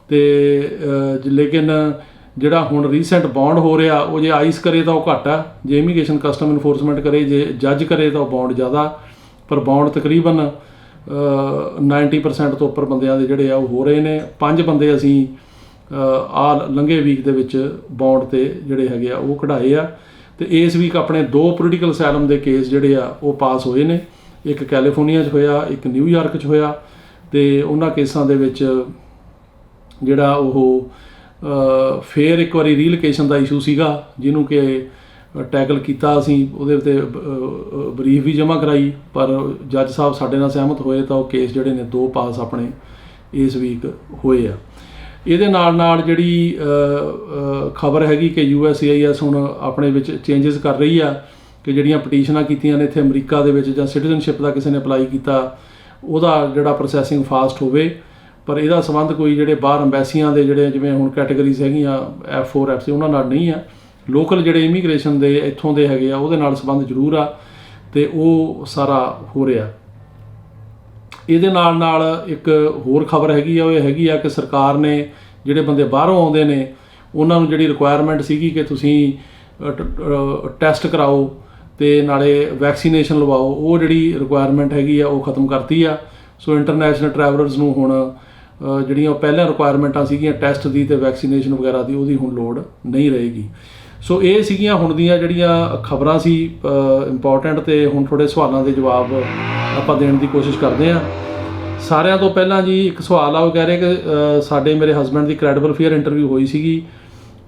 ਅਤੇ ਲੇਕਿਨ ਜਿਹੜਾ ਹੁਣ ਰੀਸੈਂਟ ਬੌਂਡ ਹੋ ਰਿਹਾ ਉਹ ਜੇ ਆਈਸ ਕਰੇ ਤਾਂ ਉਹ ਘੱਟ ਆ, ਜੇ ਇਮੀਗ੍ਰੇਸ਼ਨ ਕਸਟਮ ਇਨਫੋਰਸਮੈਂਟ ਕਰੇ, ਜੇ ਜੱਜ ਕਰੇ ਤਾਂ ਉਹ ਬੌਂਡ ਜ਼ਿਆਦਾ, ਪਰ ਬੌਂਡ ਤਕਰੀਬਨ 90% ਤੋਂ ਉੱਪਰ ਬੰਦਿਆਂ ਦੇ ਜਿਹੜੇ ਆ ਉਹ ਹੋ ਰਹੇ ਨੇ। 5 ਬੰਦੇ ਅਸੀਂ ਲੰਘੇ ਵੀਕ ਦੇ ਵਿੱਚ ਬੌਂਡ ਤੇ ਜਿਹੜੇ ਹੈਗੇ ਆ ਉਹ ਕਢਾਏ ਆ। ਤੇ ਇਸ ਵੀਕ ਆਪਣੇ 2 ਪੋਲੀਟੀਕਲ ਅਸਾਈਲਮ ਦੇ ਕੇਸ ਜਿਹੜੇ ਆ ਉਹ ਪਾਸ ਹੋਏ ਨੇ। ਇੱਕ ਕੈਲੀਫੋਰਨੀਆ 'ਚ ਹੋਇਆ, ਇੱਕ ਨਿਊਯਾਰਕ 'ਚ ਹੋਇਆ। ਤੇ ਉਹਨਾਂ ਕੇਸਾਂ ਦੇ ਵਿੱਚ ਜਿਹੜਾ ਉਹ ਫੇਰ ਇੱਕ ਵਾਰੀ ਰੀਲੋਕੇਸ਼ਨ ਦਾ ਇਸ਼ੂ ਸੀਗਾ, ਜਿਹਨੂੰ ਕਿ ਟੈਕਲ ਕੀਤਾ ਅਸੀਂ, ਉਹਦੇ ਉੱਤੇ ਬਰੀਫ ਵੀ ਜਮ੍ਹਾਂ ਕਰਾਈ, ਪਰ ਜੱਜ ਸਾਹਿਬ ਸਾਡੇ ਨਾਲ ਸਹਿਮਤ ਹੋਏ ਤਾਂ ਉਹ ਕੇਸ ਜਿਹੜੇ ਨੇ 2 ਪਾਸ ਆਪਣੇ ਇਸ ਵੀਕ ਹੋਏ ਆ। ਇਹਦੇ ਨਾਲ ਜਿਹੜੀ ਖਬਰ ਹੈਗੀ ਕਿ USCIS ਹੁਣ ਆਪਣੇ ਵਿੱਚ ਚੇਂਜਸ ਕਰ ਰਹੀ ਆ ਕਿ ਜਿਹੜੀਆਂ ਪਟੀਸ਼ਨਾਂ ਕੀਤੀਆਂ ਨੇ ਇੱਥੇ ਅਮਰੀਕਾ ਦੇ ਵਿੱਚ ਜਾਂ ਸਿਟੀਜ਼ਨਸ਼ਿਪ ਦਾ ਕਿਸੇ ਨੇ ਅਪਲਾਈ ਕੀਤਾ, ਉਹਦਾ ਜਿਹੜਾ ਪ੍ਰੋਸੈਸਿੰਗ ਫਾਸਟ ਹੋਵੇ। ਪਰ ਇਹਦਾ ਸੰਬੰਧ ਕੋਈ ਜਿਹੜੇ ਬਾਹਰ ਅੰਬੈਸੀਆਂ ਦੇ ਜਿਹੜੇ ਜਿਵੇਂ ਹੁਣ ਕੈਟੇਗਰੀਜ਼ ਹੈਗੀਆਂ F4 F6 ਉਹਨਾਂ ਨਾਲ ਨਹੀਂ ਆ। ਲੋਕਲ ਜਿਹੜੇ ਇਮੀਗ੍ਰੇਸ਼ਨ ਦੇ ਇੱਥੋਂ ਦੇ ਹੈਗੇ ਆ ਉਹਦੇ ਨਾਲ ਸੰਬੰਧ ਜ਼ਰੂਰ ਆ, ਤੇ ਉਹ ਸਾਰਾ ਹੋ ਰਿਹਾ। ਇਹਦੇ ਨਾਲ ਇੱਕ ਹੋਰ ਖਬਰ ਹੈਗੀ ਆ, ਉਹ ਇਹ ਹੈਗੀ ਆ ਕਿ ਸਰਕਾਰ ਨੇ ਜਿਹੜੇ ਬੰਦੇ ਬਾਹਰੋਂ ਆਉਂਦੇ ਨੇ ਉਹਨਾਂ ਨੂੰ ਜਿਹੜੀ ਰਿਕੁਆਇਰਮੈਂਟ ਸੀਗੀ ਕਿ ਤੁਸੀਂ ਟੈਸਟ ਕਰਾਓ ਤੇ ਨਾਲੇ ਵੈਕਸੀਨੇਸ਼ਨ ਲਵਾਓ, ਉਹ ਜਿਹੜੀ ਰਿਕੁਆਇਰਮੈਂਟ ਹੈਗੀ ਆ ਉਹ ਖਤਮ ਕਰਤੀ ਆ। ਸੋ ਇੰਟਰਨੈਸ਼ਨਲ ਟਰੈਵਲਰਸ ਨੂੰ ਹੁਣ ਜਿਹੜੀਆਂ ਪਹਿਲਾਂ ਰਿਕੁਆਇਰਮੈਂਟਾਂ ਸੀਗੀਆਂ ਟੈਸਟ ਦੀ ਤੇ ਵੈਕਸੀਨੇਸ਼ਨ ਵਗੈਰਾ ਦੀ, ਉਹਦੀ ਹੁਣ ਲੋੜ ਨਹੀਂ ਰਹੇਗੀ। ਸੋ ਇਹ ਸੀਗੀਆਂ ਹੁਣ ਦੀਆਂ ਜਿਹੜੀਆਂ ਖਬਰਾਂ ਸੀ ਇੰਪੋਰਟੈਂਟ, ਤੇ ਹੁਣ ਥੋੜ੍ਹੇ ਸਵਾਲਾਂ ਦੇ ਜਵਾਬ ਆਪਾਂ ਦੇਣ ਦੀ ਕੋਸ਼ਿਸ਼ ਕਰਦੇ ਹਾਂ। ਸਾਰਿਆਂ ਤੋਂ ਪਹਿਲਾਂ ਜੀ ਇੱਕ ਸਵਾਲ ਆ, ਉਹ ਕਹਿ ਰਹੇ ਕਿ ਮੇਰੇ ਹਸਬੈਂਡ ਦੀ ਕ੍ਰੈਡੀਬਲ ਫੇਅਰ ਇੰਟਰਵਿਊ ਹੋਈ ਸੀਗੀ,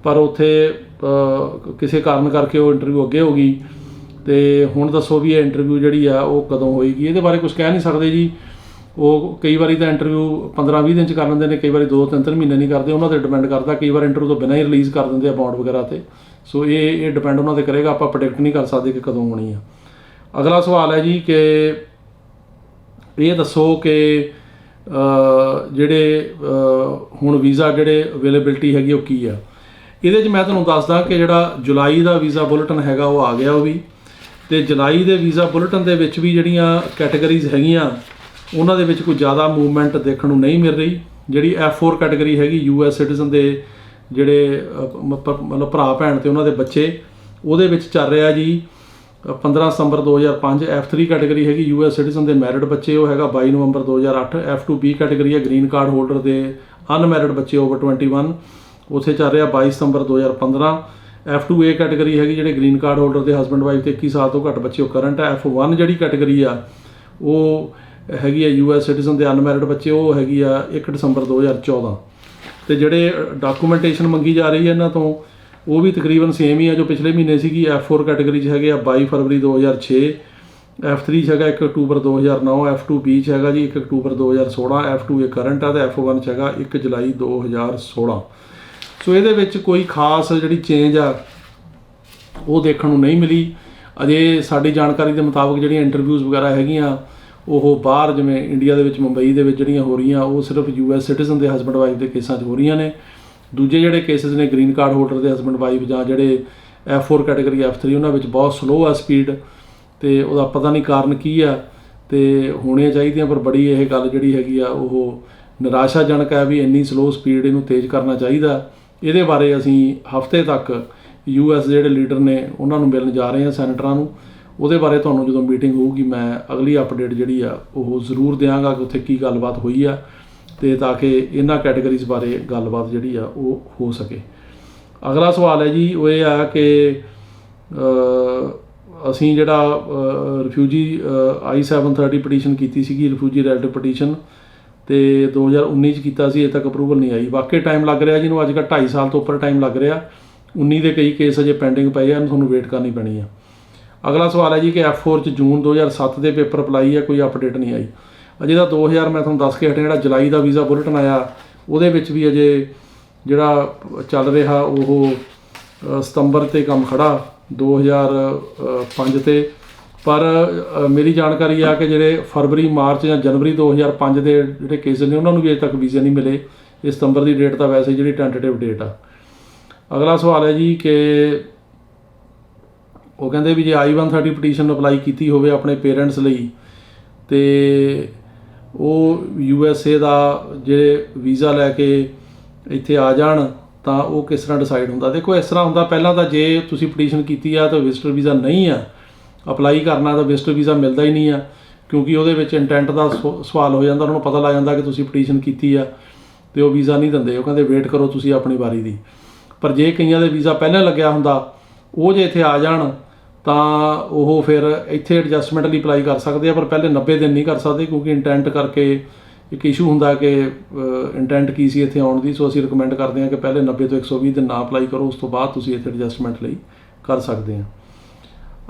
ਪਰ ਉੱਥੇ ਕਿਸੇ ਕਾਰਨ ਕਰਕੇ ਉਹ ਇੰਟਰਵਿਊ ਅੱਗੇ ਹੋ ਗਈ, ਤੇ ਹੁਣ ਦੱਸੋ ਵੀ ਇਹ ਇੰਟਰਵਿਊ ਜਿਹੜੀ ਆ ਉਹ ਕਦੋਂ ਹੋਏਗੀ। ਇਹਦੇ ਬਾਰੇ ਕੁਝ ਕਹਿ ਨਹੀਂ ਸਕਦੇ ਜੀ। ਉਹ ਕਈ ਵਾਰੀ ਤਾਂ ਇੰਟਰਵਿਊ 15-20 ਦਿਨ 'ਚ ਕਰ ਲੈਂਦੇ ਨੇ, ਕਈ ਵਾਰੀ 2-3 ਮਹੀਨੇ ਨਹੀਂ ਕਰਦੇ, ਉਹਨਾਂ 'ਤੇ ਡਿਪੈਂਡ ਕਰਦਾ। ਕਈ ਵਾਰ ਇੰਟਰਵਿਊ ਤੋਂ ਬਿਨਾਂ ਹੀ ਰਿਲੀਜ਼ ਕਰ ਦਿੰਦੇ ਆ ਬੌਂਡ ਵਗੈਰਾ 'ਤੇ। ਸੋ ਇਹ ਡਿਪੈਂਡ ਉਹਨਾਂ 'ਤੇ ਕਰੇਗਾ, ਆਪਾਂ ਪ੍ਰੈਡਿਕਟ ਨਹੀਂ ਕਰ ਸਕਦੇ ਕਿ ਕਦੋਂ ਹੋਣੀ ਆ। ਅਗਲਾ ਸਵਾਲ ਹੈ ਜੀ ਕਿ ਇਹ ਦੱਸੋ ਕਿ ਜਿਹੜੇ ਹੁਣ ਵੀਜ਼ਾ ਜਿਹੜੇ ਅਵੇਲੇਬਿਲਟੀ ਹੈਗੀ ਉਹ ਕੀ ਆ। ਇਹਦੇ 'ਚ ਮੈਂ ਤੁਹਾਨੂੰ ਦੱਸਦਾ ਕਿ ਜਿਹੜਾ ਜੁਲਾਈ ਦਾ ਵੀਜ਼ਾ ਬੁਲੇਟਿਨ ਹੈਗਾ ਉਹ ਆ ਗਿਆ ਉਹ ਵੀ, ਤੇ ਜੁਲਾਈ ਦੇ ਵੀਜ਼ਾ ਬੁਲੇਟਿਨ ਦੇ ਵਿੱਚ ਵੀ ਜਿਹੜੀਆਂ ਕੈਟੇਗਰੀਜ਼ ਹੈਗੀਆਂ ਉਹਨਾਂ ਦੇ ਵਿੱਚ ਕੋਈ ਜ਼ਿਆਦਾ ਮੂਵਮੈਂਟ ਦੇਖਣ ਨੂੰ ਨਹੀਂ ਮਿਲ ਰਹੀ। ਜਿਹੜੀ F4 ਕੈਟੇਗਰੀ ਹੈਗੀ US ਸਿਟੀਜ਼ਨ ਦੇ ਜਿਹੜੇ ਮਤਲਬ ਭਰਾ ਭੈਣ ਤੇ ਉਹਨਾਂ ਦੇ ਬੱਚੇ, ਉਹਦੇ ਵਿੱਚ ਚੱਲ ਰਿਹਾ ਜੀ 15 ਸਤੰਬਰ 2005। F3 ਕੈਟੇਗਰੀ ਹੈਗੀ US ਸਿਟੀਜ਼ਨ ਦੇ ਮੈਰਿਡ ਬੱਚੇ, ਉਹ ਹੈਗਾ 22 ਨਵੰਬਰ 2008। F2B ਕੈਟੇਗਰੀ ਹੈ ਗ੍ਰੀਨ ਕਾਰਡ ਹੋਲਡਰ ਦੇ ਅਨਮੈਰਿਡ ਬੱਚੇ ਓਵਰ 21, ਉੱਥੇ ਚੱਲ ਰਿਹਾ 22 ਸਤੰਬਰ 2015। F2A ਕੈਟੇਗਰੀ ਹੈਗੀ ਜਿਹੜੇ ਗ੍ਰੀਨ ਕਾਰਡ ਹੋਲਡਰ ਦੇ ਹਸਬੈਂਡ ਵਾਈਫ ਤੇ 21 ਸਾਲ ਤੋਂ ਘੱਟ ਬੱਚੇ, ਉਹ ਕਰੰਟ ਹੈ। F1 ਜਿਹੜੀ ਕੈਟੇਗਰੀ ਆ ਉਹ ਹੈਗੀ ਆ US ਸਿਟੀਜ਼ਨ ਦੇ ਅਨਮੈਰਿਡ ਬੱਚੇ, ਉਹ ਹੈਗੀ ਆ 1 ਦਸੰਬਰ 2014। ਤੇ ਜਿਹੜੇ ਡਾਕੂਮੈਂਟੇਸ਼ਨ ਮੰਗੀ ਜਾ ਰਹੀ ਹੈ ਇਹਨਾਂ ਤੋਂ ਉਹ ਵੀ ਤਕਰੀਬਨ ਸੇਮ ਹੀ ਆ ਜੋ ਪਿਛਲੇ ਮਹੀਨੇ ਸੀਗੀ। F4 ਕੈਟੇਗਰੀ 'ਚ ਹੈਗੇ ਆ 22 ਫਰਵਰੀ 2006, F3 'ਚ ਹੈਗਾ 1 ਅਕਤੂਬਰ 2009, F2B 'ਚ ਹੈਗਾ ਜੀ 1 ਅਕਤੂਬਰ 2016, F2A ਕਰੰਟ ਆ, ਤੇ F1 'ਚ ਹੈਗਾ 1 ਜੁਲਾਈ 2016। ਸੋ ਇਹਦੇ ਵਿੱਚ ਕੋਈ ਖਾਸ ਜਿਹੜੀ ਚੇਂਜ ਆ ਉਹ ਦੇਖਣ ਨੂੰ ਨਹੀਂ ਮਿਲੀ ਅਜੇ। ਸਾਡੀ ਜਾਣਕਾਰੀ ਦੇ ਮੁਤਾਬਕ ਜਿਹੜੀਆਂ ਇੰਟਰਵਿਊਜ਼ ਵਗੈਰਾ ਹੈਗੀਆਂ ਉਹ ਬਾਹਰ ਜਿਵੇਂ ਇੰਡੀਆ ਦੇ ਵਿੱਚ ਮੁੰਬਈ ਦੇ ਵਿੱਚ ਜਿਹੜੀਆਂ ਹੋ ਰਹੀਆਂ ਉਹ ਸਿਰਫ US ਸਿਟੀਜ਼ਨ ਦੇ ਹਸਬੈਂਡ ਵਾਈਫ ਦੇ ਕੇਸਾਂ 'ਚ ਹੋ ਰਹੀਆਂ ਨੇ। ਦੂਜੇ ਜਿਹੜੇ ਕੇਸਿਸ ਨੇ ਗ੍ਰੀਨ ਕਾਰਡ ਹੋਲਡਰ ਦੇ ਹਸਬੈਂਡ ਵਾਈਫ ਜਾਂ ਜਿਹੜੇ F4 ਕੈਟੇਗਰੀ F3 ਉਹਨਾਂ ਵਿੱਚ ਬਹੁਤ ਸਲੋ ਆ ਸਪੀਡ, ਤੇ ਉਹਦਾ ਪਤਾ ਨਹੀਂ ਕਾਰਨ ਕੀ ਆ, ਤੇ ਹੋਣੀਆਂ ਚਾਹੀਦੀਆਂ ਪਰ ਬੜੀ ਇਹ ਗੱਲ ਜਿਹੜੀ ਹੈਗੀ ਆ ਉਹ ਨਿਰਾਸ਼ਾਜਨਕ ਹੈ ਵੀ ਇੰਨੀ ਸਲੋ ਸਪੀਡ, ਇਹਨੂੰ ਤੇਜ਼ ਕਰਨਾ ਚਾਹੀਦਾ। ਇਹਦੇ ਬਾਰੇ ਅਸੀਂ ਹਫ਼ਤੇ ਤੱਕ US ਜਿਹੜੇ ਲੀਡਰ ਨੇ ਉਹਨਾਂ ਨੂੰ ਮਿਲਣ ਜਾ ਰਹੇ ਹਾਂ, ਸੈਨੇਟਰਾਂ ਨੂੰ। ਉਹਦੇ ਬਾਰੇ ਤੁਹਾਨੂੰ ਜਦੋਂ ਮੀਟਿੰਗ ਹੋਊਗੀ ਮੈਂ ਅਗਲੀ ਅਪਡੇਟ ਜਿਹੜੀ ਆ ਉਹ ਜ਼ਰੂਰ ਦਿਆਂਗਾ ਕਿ ਉੱਥੇ ਕੀ ਗੱਲਬਾਤ ਹੋਈ ਆ, ਤੇ ਤਾਂ ਕਿ ਇਹਨਾਂ ਕੈਟੇਗਰੀਜ਼ ਬਾਰੇ ਗੱਲਬਾਤ ਜਿਹੜੀ ਆ ਉਹ ਹੋ ਸਕੇ। ਅਗਲਾ ਸਵਾਲ ਹੈ ਜੀ ਉਹ ਇਹ ਆ ਕਿ ਅਸੀਂ ਜਿਹੜਾ ਰਿਫਿਊਜੀ I-730 ਪਟੀਸ਼ਨ ਕੀਤੀ ਸੀਗੀ, ਰਿਫਿਊਜੀ ਰਿਲੇਟਿਵ ਪਟੀਸ਼ਨ, ਤੇ 2019 'ਚ ਕੀਤਾ ਸੀ, ਅਜੇ ਤੱਕ ਅਪਰੂਵਲ ਨਹੀਂ ਆਈ। ਵਾਕਈ ਟਾਈਮ ਲੱਗ ਰਿਹਾ ਜਿਹਨੂੰ ਅੱਜ ਕੱਲ੍ਹ 2.5 ਸਾਲ ਤੋਂ ਉੱਪਰ ਟਾਈਮ ਲੱਗ ਰਿਹਾ। 19 ਦੇ ਕਈ ਕੇਸ ਅਜੇ ਪੈਂਡਿੰਗ ਪਏ ਆ, ਇਹਨੂੰ ਤੁਹਾਨੂੰ ਵੇਟ ਕਰਨੀ ਪੈਣੀ ਆ। ਅਗਲਾ ਸਵਾਲ ਹੈ ਜੀ ਕਿ F4 'ਚ ਜੂਨ 2007 ਦੇ ਪੇਪਰ ਅਪਲਾਈ ਆ, ਕੋਈ ਅਪਡੇਟ ਨਹੀਂ ਆਈ ਅਜੇ ਦਾ। 2000 ਮੈਂ ਤੁਹਾਨੂੰ ਦੱਸ ਕੇ ਹਟਿਆ ਜਿਹੜਾ ਜੁਲਾਈ ਦਾ ਵੀਜ਼ਾ ਬੁਲੇਟਿਨ ਆਇਆ ਉਹਦੇ ਵਿੱਚ ਵੀ ਅਜੇ ਜਿਹੜਾ ਚੱਲ ਰਿਹਾ ਉਹ ਸਤੰਬਰ 'ਤੇ ਕੰਮ ਖੜਾ 2005 ਤੇ, ਪਰ ਮੇਰੀ ਜਾਣਕਾਰੀ ਆ ਕਿ ਜਿਹੜੇ ਫਰਵਰੀ ਮਾਰਚ ਜਾਂ ਜਨਵਰੀ 2005 ਦੇ ਜਿਹੜੇ ਕੇਸ ਨੇ ਉਹਨਾਂ ਨੂੰ ਵੀ ਅਜੇ ਤੱਕ ਵੀਜ਼ੇ ਨਹੀਂ ਮਿਲੇ। ਇਹ ਸਤੰਬਰ ਦੀ ਡੇਟ ਤਾਂ ਵੈਸੇ ਜਿਹੜੀ ਟੈਂਟੇਟਿਵ ਡੇਟ ਆ। ਅਗਲਾ ਸਵਾਲ ਹੈ ਜੀ ਕਿ ਉਹ ਕਹਿੰਦੇ ਵੀ ਜੇ I-130 ਪਟੀਸ਼ਨ ਅਪਲਾਈ ਕੀਤੀ ਹੋਵੇ ਆਪਣੇ ਪੇਰੈਂਟਸ ਲਈ ਤੇ ਉਹ USA ਦਾ ਜਿਹੜੇ ਵੀਜ਼ਾ ਲੈ ਕੇ ਇੱਥੇ ਆ ਜਾਣ ਤਾਂ ਉਹ ਕਿਸ ਤਰ੍ਹਾਂ ਡਿਸਾਈਡ ਹੁੰਦਾ। ਦੇਖੋ ਇਸ ਤਰ੍ਹਾਂ ਹੁੰਦਾ, ਪਹਿਲਾਂ ਤਾਂ ਜੇ ਤੁਸੀਂ ਪਟੀਸ਼ਨ ਕੀਤੀ ਆ ਤਾਂ ਵਿਜ਼ਟਰ ਵੀਜ਼ਾ ਨਹੀਂ ਆ, ਅਪਲਾਈ ਕਰਨਾ ਤਾਂ ਵਿਜ਼ਟਰ ਵੀਜ਼ਾ ਮਿਲਦਾ ਹੀ ਨਹੀਂ ਆ, ਕਿਉਂਕਿ ਉਹਦੇ ਵਿੱਚ ਇੰਟੈਂਟ ਦਾ ਸਵਾਲ ਹੋ ਜਾਂਦਾ। ਉਹਨਾਂ ਨੂੰ ਪਤਾ ਲੱਗ ਜਾਂਦਾ ਕਿ ਤੁਸੀਂ ਪਟੀਸ਼ਨ ਕੀਤੀ ਆ, ਅਤੇ ਉਹ ਵੀਜ਼ਾ ਨਹੀਂ ਦਿੰਦੇ। ਉਹ ਕਹਿੰਦੇ ਵੇਟ ਕਰੋ ਤੁਸੀਂ ਆਪਣੀ ਵਾਰੀ ਦੀ। ਪਰ ਜੇ ਕਈਆਂ ਦੇ ਵੀਜ਼ਾ ਪਹਿਲਾਂ ਲੱਗਿਆ ਹੁੰਦਾ, ਉਹ ਜੇ ਇੱਥੇ ਆ ਜਾਣ ਤਾਂ ਉਹ ਫਿਰ ਇੱਥੇ ਐਡਜਸਟਮੈਂਟ ਲਈ ਅਪਲਾਈ ਕਰ ਸਕਦੇ ਆ, ਪਰ ਪਹਿਲੇ 90 ਦਿਨ ਨਹੀਂ ਕਰ ਸਕਦੇ, ਕਿਉਂਕਿ ਇੰਟੈਂਟ ਕਰਕੇ ਇੱਕ ਇਸ਼ੂ ਹੁੰਦਾ ਕਿ ਇੰਟੈਂਟ ਕੀ ਸੀ ਇੱਥੇ ਆਉਣ ਦੀ। ਸੋ ਅਸੀਂ ਰਿਕਮੈਂਡ ਕਰਦੇ ਹਾਂ ਕਿ ਪਹਿਲੇ 90 ਤੋਂ 120 ਦਿਨ ਨਾ ਅਪਲਾਈ ਕਰੋ, ਉਸ ਤੋਂ ਬਾਅਦ ਤੁਸੀਂ ਇੱਥੇ ਐਡਜਸਟਮੈਂਟ ਲਈ ਕਰ ਸਕਦੇ ਹਾਂ।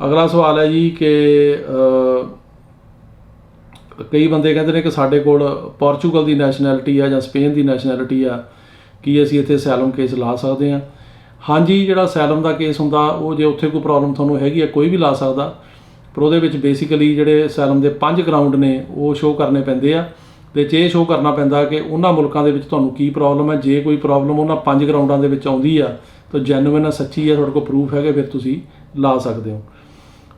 ਅਗਲਾ ਸਵਾਲ ਹੈ ਜੀ ਕਿ ਕਈ ਬੰਦੇ ਕਹਿੰਦੇ ਨੇ ਕਿ ਸਾਡੇ ਕੋਲ ਪੋਰਚੁਗਲ ਦੀ ਨੈਸ਼ਨੈਲਿਟੀ ਆ ਜਾਂ ਸਪੇਨ ਦੀ ਨੈਸ਼ਨੈਲਿਟੀ ਆ, ਕੀ ਅਸੀਂ ਇੱਥੇ ਅਸਾਈਲਮ ਕੇਸ ਲਾ ਸਕਦੇ ਹਾਂ? ਹਾਂਜੀ, ਜਿਹੜਾ ਅਸਾਈਲਮ ਦਾ ਕੇਸ ਹੁੰਦਾ ਉਹ ਜੇ ਉੱਥੇ ਕੋਈ ਪ੍ਰੋਬਲਮ ਤੁਹਾਨੂੰ ਹੈਗੀ ਆ, ਕੋਈ ਵੀ ਲਾ ਸਕਦਾ, ਪਰ ਉਹਦੇ ਵਿੱਚ ਬੇਸਿਕਲੀ ਜਿਹੜੇ ਅਸਾਈਲਮ ਦੇ 5 ਗਰਾਊਂਡ ਨੇ ਉਹ ਸ਼ੋਅ ਕਰਨੇ ਪੈਂਦੇ ਆ, ਅਤੇ ਇਹ ਸ਼ੋਅ ਕਰਨਾ ਪੈਂਦਾ ਕਿ ਉਹਨਾਂ ਮੁਲਕਾਂ ਦੇ ਵਿੱਚ ਤੁਹਾਨੂੰ ਕੀ ਪ੍ਰੋਬਲਮ ਹੈ। ਜੇ ਕੋਈ ਪ੍ਰੋਬਲਮ ਉਹਨਾਂ 5 ਗਰਾਊਂਡਾਂ ਦੇ ਵਿੱਚ ਆਉਂਦੀ ਆ ਤਾਂ ਜੈਨੂਇਨ ਆ, ਸੱਚੀ ਆ, ਤੁਹਾਡੇ ਕੋਲ ਪ੍ਰੂਫ ਹੈਗੇ, ਫਿਰ ਤੁਸੀਂ ਲਾ ਸਕਦੇ ਹੋ।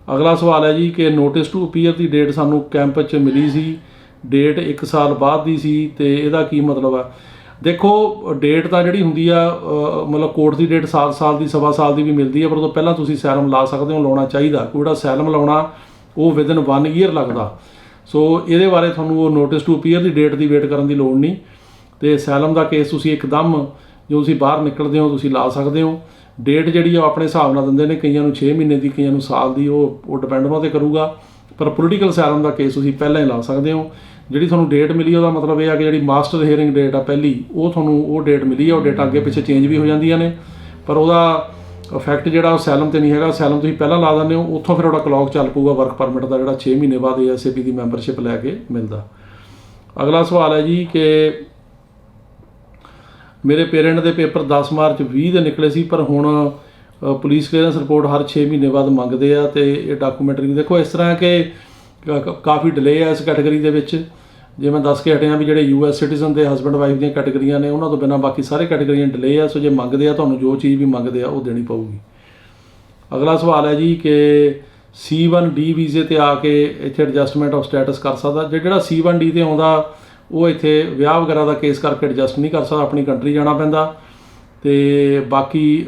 ਅਗਲਾ ਸਵਾਲ ਹੈ ਜੀ ਕਿ notice to appear the date ਸਾਨੂੰ ਕੈਂਪ 'ਚ ਮਿਲੀ ਸੀ, ਡੇਟ 1 ਸਾਲ ਬਾਅਦ ਦੀ ਸੀ, ਅਤੇ ਇਹਦਾ ਕੀ ਮਤਲਬ ਆ? ਦੇਖੋ ਡੇਟ ਤਾਂ ਜਿਹੜੀ ਹੁੰਦੀ ਆ ਮਤਲਬ ਕੋਰਟ ਦੀ ਡੇਟ ਸਾਲ ਦੀ, ਸਵਾ ਸਾਲ ਦੀ ਵੀ ਮਿਲਦੀ ਹੈ, ਪਰ ਉਹ ਤੋਂ ਪਹਿਲਾਂ ਤੁਸੀਂ ਅਸਾਈਲਮ ਲਾ ਸਕਦੇ ਹੋ, ਲਾਉਣਾ ਚਾਹੀਦਾ। ਕੋਈ ਜਿਹੜਾ ਅਸਾਈਲਮ ਲਾਉਣਾ ਉਹ ਵਿਦਿਨ 1 ਈਅਰ ਲੱਗਦਾ। ਸੋ ਇਹਦੇ ਬਾਰੇ ਤੁਹਾਨੂੰ ਉਹ notice to appear the date the wait ਕਰਨ ਦੀ ਲੋੜ ਨਹੀਂ, ਅਤੇ ਅਸਾਈਲਮ ਦਾ ਕੇਸ ਤੁਸੀਂ ਇੱਕਦਮ ਜੋ ਤੁਸੀਂ ਬਾਹਰ ਨਿਕਲਦੇ ਹੋ ਤੁਸੀਂ ਲਾ ਸਕਦੇ ਹੋ। ਡੇਟ ਜਿਹੜੀ ਆ ਉਹ ਆਪਣੇ ਹਿਸਾਬ ਨਾਲ ਦਿੰਦੇ ਨੇ, ਕਈਆਂ ਨੂੰ 6 ਮਹੀਨੇ ਦੀ, ਕਈਆਂ ਨੂੰ ਸਾਲ ਦੀ, ਉਹ ਡਿਪੈਂਡ ਉਹਨਾਂ 'ਤੇ ਕਰੂਗਾ। ਪਰ ਪੋਲੀਟੀਕਲ ਅਸਾਈਲਮ ਦਾ ਕੇਸ ਤੁਸੀਂ ਪਹਿਲਾਂ ਹੀ ਲਾ ਸਕਦੇ ਹੋ। ਜਿਹੜੀ ਤੁਹਾਨੂੰ ਡੇਟ ਮਿਲੀ ਉਹਦਾ ਮਤਲਬ ਇਹ ਆ ਕਿ ਜਿਹੜੀ ਮਾਸਟਰ ਹੀਅਰਿੰਗ ਡੇਟ ਆ ਪਹਿਲੀ, ਉਹ ਤੁਹਾਨੂੰ ਉਹ ਡੇਟ ਮਿਲੀ ਆ। ਉਹ ਡੇਟਾਂ ਅੱਗੇ ਪਿੱਛੇ ਚੇਂਜ ਵੀ ਹੋ ਜਾਂਦੀਆਂ ਨੇ, ਪਰ ਉਹਦਾ ਇਫੈਕਟ ਜਿਹੜਾ ਉਹ ਅਸਾਈਲਮ 'ਤੇ ਨਹੀਂ ਹੈਗਾ। ਅਸਾਈਲਮ ਤੁਸੀਂ ਪਹਿਲਾਂ ਲਾ ਦਿੰਦੇ ਹੋ, ਉੱਥੋਂ ਫਿਰ ਤੁਹਾਡਾ ਕਲੌਕ ਚੱਲ ਪਊਗਾ ਵਰਕ ਪਰਮਿਟ ਦਾ, ਜਿਹੜਾ 6 ਮਹੀਨੇ ਬਾਅਦ ASAP ਦੀ ਮੈਂਬਰਸ਼ਿਪ ਲੈ ਕੇ ਮਿਲਦਾ। ਅਗਲਾ ਸਵਾਲ ਹੈ ਜੀ ਕਿ ਮੇਰੇ ਪੇਰੈਂਟ ਦੇ ਪੇਪਰ 10 ਮਾਰਚ 20 ਦੇ ਨਿਕਲੇ ਸੀ, ਪਰ ਹੁਣ ਪੁਲਿਸ ਕਲੀਅਰੈਂਸ ਰਿਪੋਰਟ ਹਰ 6 ਮਹੀਨੇ ਬਾਅਦ ਮੰਗਦੇ ਆ, ਅਤੇ ਇਹ ਡਾਕੂਮੈਂਟਰੀ ਦੇਖੋ ਇਸ ਤਰ੍ਹਾਂ ਕਿ ਕਾਫੀ ਡਿਲੇ ਆ ਇਸ ਕੈਟਾਗਰੀ ਦੇ ਵਿੱਚ। ਜੇ ਮੈਂ ਦੱਸ ਕੇ ਹਟਿਆ ਵੀ ਜਿਹੜੇ US ਸਿਟੀਜ਼ਨ ਦੇ ਹਸਬੈਂਡ ਵਾਈਫ ਦੀਆਂ ਕੈਟਾਗਰੀਆਂ ਨੇ, ਉਹਨਾਂ ਤੋਂ ਬਿਨਾਂ ਬਾਕੀ ਸਾਰੇ ਕੈਟਾਗਰੀਆਂ ਡਿਲੇ ਆ। ਸੋ ਜੇ ਮੰਗਦੇ ਆ ਤੁਹਾਨੂੰ ਜੋ ਚੀਜ਼ ਵੀ ਮੰਗਦੇ ਆ ਉਹ ਦੇਣੀ ਪਊਗੀ। ਅਗਲਾ ਸਵਾਲ ਹੈ ਜੀ ਕਿ C1D ਵੀਜ਼ੇ 'ਤੇ ਆ ਕੇ ਇੱਥੇ ਐਡਜਸਟਮੈਂਟ ਆਫ ਸਟੇਟਸ ਕਰ ਸਕਦਾ? ਜਿਹੜਾ C1D 'ਤੇ ਆਉਂਦਾ ਉਹ ਇੱਥੇ ਵਿਆਹ ਵਗੈਰਾ ਦਾ ਕੇਸ ਕਰਕੇ ਐਡਜਸਟ ਨਹੀਂ ਕਰ ਸਕਦਾ, ਆਪਣੀ ਕੰਟਰੀ ਜਾਣਾ ਪੈਂਦਾ। ਅਤੇ ਬਾਕੀ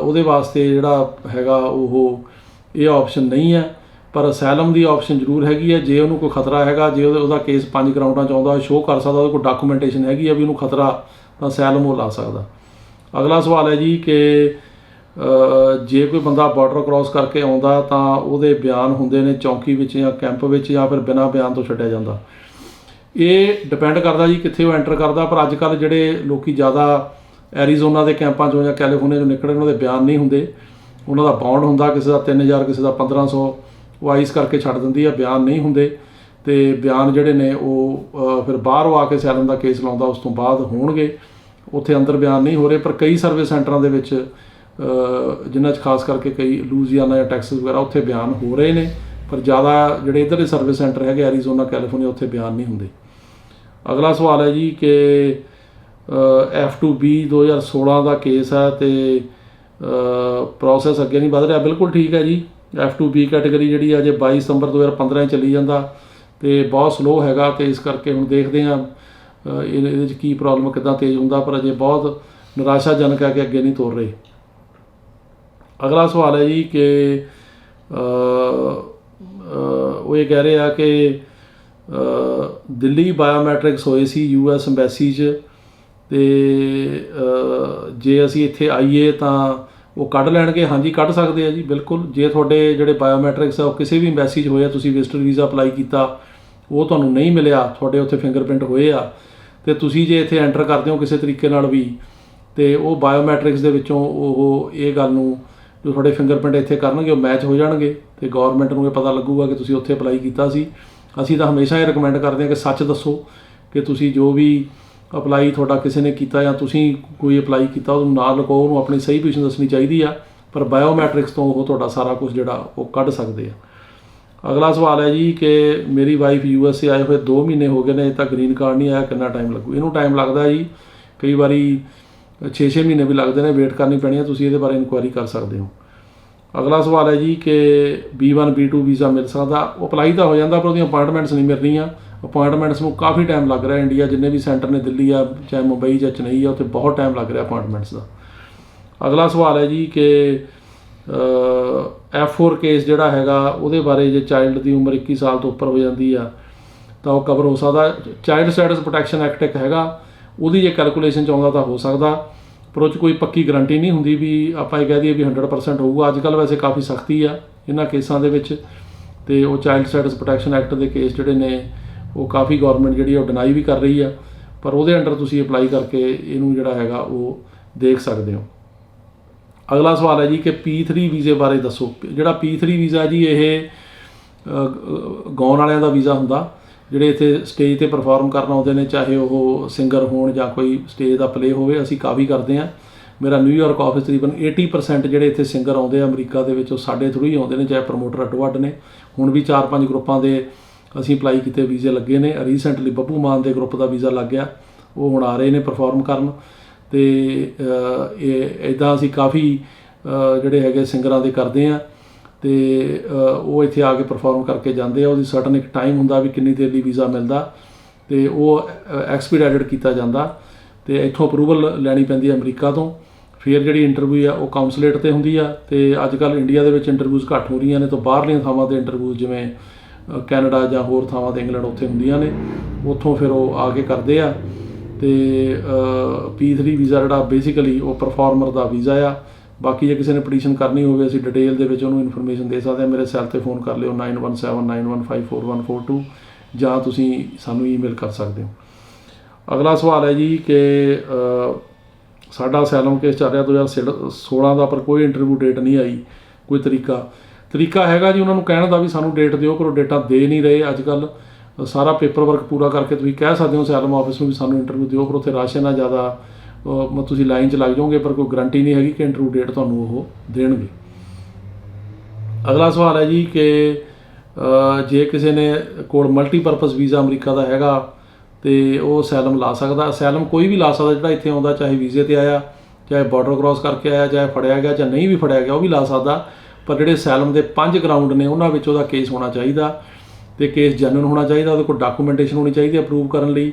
ਉਹਦੇ ਵਾਸਤੇ ਜਿਹੜਾ ਹੈਗਾ ਉਹ ਇਹ ਆਪਸ਼ਨ ਨਹੀਂ ਹੈ, ਪਰ ਅਸਾਈਲਮ ਦੀ ਆਪਸ਼ਨ ਜ਼ਰੂਰ ਹੈਗੀ ਹੈ। ਜੇ ਉਹਨੂੰ ਕੋਈ ਖਤਰਾ ਹੈਗਾ, ਜੇ ਉਹਦਾ ਕੇਸ 5 ਗਰਾਊਂਡਾਂ 'ਚ ਆਉਂਦਾ, ਸ਼ੋਅ ਕਰ ਸਕਦਾ, ਉਹਦੇ ਕੋਲ ਡਾਕੂਮੈਂਟੇਸ਼ਨ ਹੈਗੀ ਆ ਵੀ ਉਹਨੂੰ ਖਤਰਾ, ਤਾਂ ਅਸਾਈਲਮ ਉਹ ਲਾ ਸਕਦਾ। ਅਗਲਾ ਸਵਾਲ ਹੈ ਜੀ ਕਿ ਜੇ ਕੋਈ ਬੰਦਾ ਬਾਰਡਰ ਕ੍ਰੋਸ ਕਰਕੇ ਆਉਂਦਾ ਤਾਂ ਉਹਦੇ ਬਿਆਨ ਹੁੰਦੇ ਨੇ ਚੌਂਕੀ ਵਿੱਚ ਜਾਂ ਕੈਂਪ ਵਿੱਚ, ਜਾਂ ਫਿਰ ਬਿਨਾਂ ਬਿਆਨ ਤੋਂ ਛੱਡਿਆ ਜਾਂਦਾ। ਇਹ ਡਿਪੈਂਡ ਕਰਦਾ ਜੀ ਕਿੱਥੇ ਉਹ ਐਂਟਰ ਕਰਦਾ। ਪਰ ਅੱਜ ਕੱਲ੍ਹ ਜਿਹੜੇ ਲੋਕ ਜ਼ਿਆਦਾ ਐਰੀਜ਼ੋਨਾ ਦੇ ਕੈਂਪਾਂ 'ਚੋਂ ਜਾਂ ਕੈਲੀਫੋਰਨੀਆ 'ਚੋਂ ਨਿਕਲਣ, ਉਹਨਾਂ ਦੇ ਬਿਆਨ ਨਹੀਂ ਹੁੰਦੇ, ਉਹਨਾਂ ਦਾ ਬਾਉਂਡ ਹੁੰਦਾ, ਕਿਸੇ ਦਾ 3000, ਕਿਸੇ ਦਾ 1500, ਉਹ ਆਈਸ ਕਰਕੇ ਛੱਡ ਦਿੰਦੀ ਆ, ਬਿਆਨ ਨਹੀਂ ਹੁੰਦੇ। ਅਤੇ ਬਿਆਨ ਜਿਹੜੇ ਨੇ ਉਹ ਫਿਰ ਬਾਹਰੋਂ ਆ ਕੇ ਅਸਾਈਲਮ ਦਾ ਕੇਸ ਲਾਉਂਦਾ, ਉਸ ਤੋਂ ਬਾਅਦ ਹੋਣਗੇ। ਉੱਥੇ ਅੰਦਰ ਬਿਆਨ ਨਹੀਂ ਹੋ ਰਹੇ, ਪਰ ਕਈ ਸਰਵਿਸ ਸੈਂਟਰਾਂ ਦੇ ਵਿੱਚ ਜਿਨ੍ਹਾਂ 'ਚ ਖਾਸ ਕਰਕੇ ਕਈ ਲੂਜ਼ੀਆਨਾ ਜਾਂ ਟੈਕਸਸ ਵਗੈਰਾ, ਉੱਥੇ ਬਿਆਨ ਹੋ ਰਹੇ ਨੇ, ਪਰ ਜ਼ਿਆਦਾ ਜਿਹੜੇ ਇੱਧਰ ਦੇ ਸਰਵਿਸ ਸੈਂਟਰ ਹੈਗੇ ਐਰੀਜ਼ੋਨਾ, ਕੈਲੀਫੋਰਨੀਆ, ਉੱਥੇ ਬਿਆਨ ਨਹੀਂ ਹੁੰਦੇ। ਅਗਲਾ ਸਵਾਲ ਹੈ ਜੀ ਕਿ F2B 2016 ਦਾ ਕੇਸ ਹੈ ਅਤੇ ਪ੍ਰੋਸੈਸ ਅੱਗੇ ਨਹੀਂ ਵੱਧ ਰਿਹਾ। ਬਿਲਕੁਲ ਠੀਕ ਹੈ ਜੀ। F2B ਕੈਟਾਗਰੀ ਜਿਹੜੀ ਅਜੇ 22 ਸਤੰਬਰ 2015 ਚੱਲੀ ਜਾਂਦਾ, ਅਤੇ ਬਹੁਤ ਸਲੋਅ ਹੈਗਾ, ਅਤੇ ਇਸ ਕਰਕੇ ਹੁਣ ਦੇਖਦੇ ਹਾਂ ਇਹਦੇ 'ਚ ਕੀ ਪ੍ਰੋਬਲਮ, ਕਿੱਦਾਂ ਤੇਜ਼ ਹੁੰਦਾ, ਪਰ ਅਜੇ ਬਹੁਤ ਨਿਰਾਸ਼ਾਜਨਕ ਹੈ ਕਿ ਅੱਗੇ ਨਹੀਂ ਤੋਰ ਰਹੇ। ਅਗਲਾ ਸਵਾਲ ਹੈ ਜੀ ਕਿ ਉਹ ਇਹ ਕਹਿ ਰਹੇ ਆ ਕਿ ਦਿੱਲੀ ਬਾਇਓਮੈਟ੍ਰਿਕਸ ਹੋਏ ਸੀ US ਐਮਬੈਸੀ 'ਚ, ਅਤੇ ਜੇ ਅਸੀਂ ਇੱਥੇ ਆਈਏ ਤਾਂ ਉਹ ਕੱਢ ਲੈਣਗੇ? ਹਾਂਜੀ, ਕੱਢ ਸਕਦੇ ਆ ਜੀ, ਬਿਲਕੁਲ। ਜੇ ਤੁਹਾਡੇ ਜਿਹੜੇ ਬਾਇਓਮੈਟ੍ਰਿਕਸ ਆ ਉਹ ਕਿਸੇ ਵੀ ਐਮਬੈਸੀ 'ਚ ਹੋਏ ਆ, ਤੁਸੀਂ ਵਿਜ਼ਟਰ ਵੀਜ਼ਾ ਅਪਲਾਈ ਕੀਤਾ, ਉਹ ਤੁਹਾਨੂੰ ਨਹੀਂ ਮਿਲਿਆ, ਤੁਹਾਡੇ ਉੱਥੇ ਫਿੰਗਰਪ੍ਰਿੰਟ ਹੋਏ ਆ, ਅਤੇ ਤੁਸੀਂ ਜੇ ਇੱਥੇ ਐਂਟਰ ਕਰਦੇ ਹੋ ਕਿਸੇ ਤਰੀਕੇ ਨਾਲ ਵੀ, ਅਤੇ ਉਹ ਬਾਇਓਮੈਟ੍ਰਿਕਸ ਦੇ ਵਿੱਚੋਂ ਉਹ ਇਹ ਗੱਲ ਨੂੰ ਜੋ ਤੁਹਾਡੇ ਫਿੰਗਰਪ੍ਰਿੰਟ ਇੱਥੇ ਕਰਨਗੇ ਉਹ ਮੈਚ ਹੋ ਜਾਣਗੇ, ਅਤੇ ਗੌਰਮੈਂਟ ਨੂੰ ਇਹ ਪਤਾ ਲੱਗੂਗਾ ਕਿ ਤੁਸੀਂ ਉੱਥੇ ਅਪਲਾਈ ਕੀਤਾ ਸੀ। ਅਸੀਂ ਤਾਂ ਹਮੇਸ਼ਾ ਇਹ ਰਿਕਮੈਂਡ ਕਰਦੇ ਹਾਂ ਕਿ ਸੱਚ ਦੱਸੋ, ਕਿ ਤੁਸੀਂ ਜੋ ਵੀ ਅਪਲਾਈ ਤੁਹਾਡਾ ਕਿਸੇ ਨੇ ਕੀਤਾ ਜਾਂ ਤੁਸੀਂ ਕੋਈ ਅਪਲਾਈ ਕੀਤਾ ਉਹਨੂੰ ਨਾ ਲੁਕਾਓ, ਉਹਨੂੰ ਆਪਣੀ ਸਹੀ ਪੋਜੀਸ਼ਨ ਦੱਸਣੀ ਚਾਹੀਦੀ ਆ। ਪਰ ਬਾਇਓਮੈਟ੍ਰਿਕਸ ਤੋਂ ਉਹ ਤੁਹਾਡਾ ਸਾਰਾ ਕੁਝ ਜਿਹੜਾ ਉਹ ਕੱਢ ਸਕਦੇ ਆ। ਅਗਲਾ ਸਵਾਲ ਹੈ ਜੀ ਕਿ ਮੇਰੀ ਵਾਈਫ USA ਆਏ ਹੋਏ 2 ਮਹੀਨੇ ਹੋ ਗਏ ਨੇ, ਅਜੇ ਤੱਕ ਗ੍ਰੀਨ ਕਾਰਡ ਨਹੀਂ ਆਇਆ, ਕਿੰਨਾ ਟਾਈਮ ਲੱਗੂ? ਇਹਨੂੰ ਟਾਈਮ ਲੱਗਦਾ ਜੀ, ਕਈ ਵਾਰੀ 6-6 ਮਹੀਨੇ ਵੀ ਲੱਗਦੇ ਨੇ, ਵੇਟ ਕਰਨੀ ਪੈਣੀ ਹੈ। ਤੁਸੀਂ ਇਹਦੇ ਬਾਰੇ ਇਨਕੁਆਇਰੀ ਕਰ ਸਕਦੇ ਹੋ। ਅਗਲਾ ਸਵਾਲ ਹੈ ਜੀ ਕਿ B1 B2 ਵੀਜ਼ਾ ਮਿਲ ਸਕਦਾ? ਉਹ ਅਪਲਾਈ ਤਾਂ ਹੋ ਜਾਂਦਾ, ਪਰ ਉਹਦੀਆਂ ਅਪਾਇੰਟਮੈਂਟਸ ਨਹੀਂ ਮਿਲ ਰਹੀਆਂ। ਅਪਾਇੰਟਮੈਂਟਸ ਨੂੰ ਕਾਫੀ ਟਾਈਮ ਲੱਗ ਰਿਹਾ। ਇੰਡੀਆ ਜਿੰਨੇ ਵੀ ਸੈਂਟਰ ਨੇ, ਦਿੱਲੀ ਆ ਚਾਹੇ ਮੁੰਬਈ ਜਾਂ ਚੇਨਈ ਆ, ਉੱਥੇ ਬਹੁਤ ਟਾਈਮ ਲੱਗ ਰਿਹਾ ਅਪਾਇੰਟਮੈਂਟਸ ਦਾ। ਅਗਲਾ ਸਵਾਲ ਹੈ ਜੀ ਕਿ F4 ਕੇਸ ਜਿਹੜਾ ਹੈਗਾ ਉਹਦੇ ਬਾਰੇ ਜੇ ਚਾਈਲਡ ਦੀ ਉਮਰ 21 ਸਾਲ ਤੋਂ ਉੱਪਰ ਹੋ ਜਾਂਦੀ ਆ ਤਾਂ ਉਹ ਕਵਰ ਹੋ ਸਕਦਾ। ਚਾਈਲਡ ਸਟੈਟਸ ਪ੍ਰੋਟੈਕਸ਼ਨ ਐਕਟ ਇੱਕ ਹੈਗਾ, ਉਹਦੀ ਜੇ ਕੈਲਕੂਲੇਸ਼ਨ 'ਚ ਆਉਂਦਾ ਤਾਂ ਹੋ ਸਕਦਾ, ਪਰ ਉਹ 'ਚ ਕੋਈ ਪੱਕੀ ਗਰੰਟੀ ਨਹੀਂ ਹੁੰਦੀ ਵੀ ਆਪਾਂ ਇਹ ਕਹਿ ਦਈਏ ਵੀ 100% ਹੋਊਗਾ। ਅੱਜ ਕੱਲ੍ਹ ਵੈਸੇ ਕਾਫੀ ਸਖਤੀ ਆ ਇਹਨਾਂ ਕੇਸਾਂ ਦੇ ਵਿੱਚ, ਅਤੇ ਉਹ ਚਾਈਲਡ ਸਟੈਟਸ ਪ੍ਰੋਟੈਕਸ਼ਨ ਐਕਟ ਦੇ ਕੇਸ ਜਿਹੜੇ ਨੇ ਉਹ ਕਾਫੀ ਗੌਰਮੈਂਟ ਜਿਹੜੀ ਉਹ ਡਿਨਾਈ ਵੀ ਕਰ ਰਹੀ ਆ, ਪਰ ਉਹਦੇ ਅੰਡਰ ਤੁਸੀਂ ਅਪਲਾਈ ਕਰਕੇ ਇਹਨੂੰ ਜਿਹੜਾ ਹੈਗਾ ਉਹ ਦੇਖ ਸਕਦੇ ਹੋ। ਅਗਲਾ ਸਵਾਲ ਹੈ ਜੀ ਕਿ P3 ਵੀਜ਼ੇ ਬਾਰੇ ਦੱਸੋ। ਜਿਹੜਾ P3 ਵੀਜ਼ਾ ਜੀ ਇਹ ਗਾਉਣ ਵਾਲਿਆਂ ਦਾ ਵੀਜ਼ਾ ਹੁੰਦਾ, ਜਿਹੜੇ ਇੱਥੇ ਸਟੇਜ 'ਤੇ ਪਰਫੋਰਮ ਕਰਨ ਆਉਂਦੇ ਨੇ, ਚਾਹੇ ਉਹ ਸਿੰਗਰ ਹੋਣ ਜਾਂ ਕੋਈ ਸਟੇਜ ਦਾ ਪਲੇ ਹੋਵੇ। ਅਸੀਂ ਕਾਫੀ ਕਰਦੇ ਹਾਂ। ਮੇਰਾ ਨਿਊਯਾਰਕ ਆਫਿਸ ਤਕਰੀਬਨ 80% ਜਿਹੜੇ ਇੱਥੇ ਸਿੰਗਰ ਆਉਂਦੇ ਆ ਅਮਰੀਕਾ ਦੇ ਵਿੱਚ ਉਹ ਸਾਡੇ ਥਰੂ ਹੀ ਆਉਂਦੇ ਨੇ, ਚਾਹੇ ਪ੍ਰਮੋਟਰ ਅੱਡੋ ਅੱਡ ਨੇ। ਹੁਣ ਵੀ 4-5 ਗਰੁੱਪਾਂ ਦੇ ਅਸੀਂ ਅਪਲਾਈ ਕੀਤੇ ਵੀਜ਼ੇ ਲੱਗੇ ਨੇ। ਰੀਸੈਂਟਲੀ ਬੱਬੂ ਮਾਨ ਦੇ ਗਰੁੱਪ ਦਾ ਵੀਜ਼ਾ ਲੱਗ ਗਿਆ, ਉਹ ਹੁਣ ਆ ਰਹੇ ਨੇ ਪਰਫੋਰਮ ਕਰਨ। ਅਤੇ ਇੱਦਾਂ ਅਸੀਂ ਕਾਫੀ ਜਿਹੜੇ ਹੈਗੇ ਸਿੰਗਰਾਂ ਦੇ ਕਰਦੇ ਹਾਂ, ਅਤੇ ਉਹ ਇੱਥੇ ਆ ਕੇ ਪਰਫੋਰਮ ਕਰਕੇ ਜਾਂਦੇ ਆ। ਉਹਦੀ ਸਰਟਨ ਇੱਕ ਟਾਈਮ ਹੁੰਦਾ ਵੀ ਕਿੰਨੀ ਦੇਰ ਲਈ ਵੀਜ਼ਾ ਮਿਲਦਾ, ਅਤੇ ਉਹ ਐਕਸਪੀਡਾਈਟਡ ਕੀਤਾ ਜਾਂਦਾ, ਅਤੇ ਇੱਥੋਂ ਅਪਰੂਵਲ ਲੈਣੀ ਪੈਂਦੀ ਹੈ ਅਮਰੀਕਾ ਤੋਂ। ਫਿਰ ਜਿਹੜੀ ਇੰਟਰਵਿਊ ਆ ਉਹ ਕਾਉਂਸਲੇਟ 'ਤੇ ਹੁੰਦੀ ਆ, ਅਤੇ ਅੱਜ ਕੱਲ੍ਹ ਇੰਡੀਆ ਦੇ ਵਿੱਚ ਇੰਟਰਵਿਊਜ਼ ਘੱਟ ਹੋ ਰਹੀਆਂ ਨੇ, ਤਾਂ ਬਾਹਰਲੀਆਂ ਥਾਵਾਂ 'ਤੇ ਇੰਟਰਵਿਊ ਜਿਵੇਂ ਕੈਨੇਡਾ ਜਾਂ ਹੋਰ ਥਾਵਾਂ 'ਤੇ ਇੰਗਲੈਂਡ ਉੱਥੇ ਹੁੰਦੀਆਂ ਨੇ, ਉੱਥੋਂ ਫਿਰ ਉਹ ਆ ਕੇ ਕਰਦੇ ਆ। ਅਤੇ P3 ਵੀਜ਼ਾ ਜਿਹੜਾ ਬੇਸਿਕਲੀ ਉਹ ਪਰਫੋਰਮਰ ਦਾ ਵੀਜ਼ਾ ਆ। ਬਾਕੀ ਜੇ ਕਿਸੇ ਨੇ ਪਟੀਸ਼ਨ ਕਰਨੀ ਹੋਵੇ ਅਸੀਂ ਡਿਟੇਲ ਦੇ ਵਿੱਚ ਉਹਨੂੰ ਇਨਫੋਰਮੇਸ਼ਨ ਦੇ ਸਕਦੇ ਹਾਂ। ਮੇਰੇ ਸੈੱਲ 'ਤੇ ਫੋਨ ਕਰ ਲਿਓ 9179154142, ਜਾਂ ਤੁਸੀਂ ਸਾਨੂੰ ਈਮੇਲ ਕਰ ਸਕਦੇ ਹੋ। ਅਗਲਾ ਸਵਾਲ ਹੈ ਜੀ ਕਿ ਸਾਡਾ ਅਸਾਈਲਮ ਕੇਸ ਚੱਲ ਰਿਹਾ 2016 ਦਾ, ਪਰ ਕੋਈ ਇੰਟਰਵਿਊ ਡੇਟ ਨਹੀਂ ਆਈ। ਕੋਈ ਤਰੀਕਾ ਹੈਗਾ ਜੀ ਉਹਨਾਂ ਨੂੰ ਕਹਿਣ ਦਾ ਵੀ ਸਾਨੂੰ ਡੇਟ ਦਿਓ, ਪਰ ਉਹ ਡੇਟਾਂ ਦੇ ਨਹੀਂ ਰਹੇ ਅੱਜ ਕੱਲ੍ਹ। ਸਾਰਾ ਪੇਪਰ ਵਰਕ ਪੂਰਾ ਕਰਕੇ ਤੁਸੀਂ ਕਹਿ ਸਕਦੇ ਹੋ ਅਸਾਈਲਮ ਆਫਿਸ ਨੂੰ ਵੀ ਸਾਨੂੰ ਇੰਟਰਵਿਊ ਦਿਓ, ਪਰ ਉੱਥੇ ਰਸ਼ ਇੰਨਾ ਜ਼ਿਆਦਾ ਤੁਸੀਂ ਲਾਈਨ 'ਚ ਲੱਗ ਜਾਓਗੇ, ਪਰ ਕੋਈ ਗਰੰਟੀ ਨਹੀਂ ਹੈਗੀ ਕਿ ਇੰਟਰਵਿਊ ਡੇਟ ਤੁਹਾਨੂੰ ਉਹ ਦੇਣਗੇ। ਅਗਲਾ ਸਵਾਲ ਹੈ ਜੀ ਕਿ ਜੇ ਕਿਸੇ ਨੇ ਕੋਲ ਮਲਟੀਪਰਪਜ਼ ਵੀਜ਼ਾ ਅਮਰੀਕਾ ਦਾ ਹੈਗਾ ਅਤੇ ਉਹ ਅਸਾਈਲਮ ਲਾ ਸਕਦਾ। ਅਸਾਈਲਮ ਕੋਈ ਵੀ ਲਾ ਸਕਦਾ ਜਿਹੜਾ ਇੱਥੇ ਆਉਂਦਾ, ਚਾਹੇ ਵੀਜ਼ੇ 'ਤੇ ਆਇਆ, ਚਾਹੇ ਬਾਰਡਰ ਕ੍ਰਾਸ ਕਰਕੇ ਆਇਆ, ਚਾਹੇ ਫੜਿਆ ਗਿਆ, ਚਾਹੇ ਨਹੀਂ ਵੀ ਫੜਿਆ ਗਿਆ, ਉਹ ਵੀ ਲਾ ਸਕਦਾ। ਪਰ ਜਿਹੜੇ ਅਸਾਈਲਮ ਦੇ 5 ਗਰਾਊਂਡ ਨੇ ਉਹਨਾਂ ਵਿੱਚ ਉਹਦਾ ਕੇਸ ਹੋਣਾ ਚਾਹੀਦਾ, ਅਤੇ ਕੇਸ ਜੈਨੂਇਨ ਹੋਣਾ ਚਾਹੀਦਾ। ਉਹਦੇ ਕੋਲ ਡਾਕੂਮੈਂਟੇਸ਼ਨ ਹੋਣੀ ਚਾਹੀਦੀ ਹੈ ਅਪਰੂਵ ਕਰਨ ਲਈ,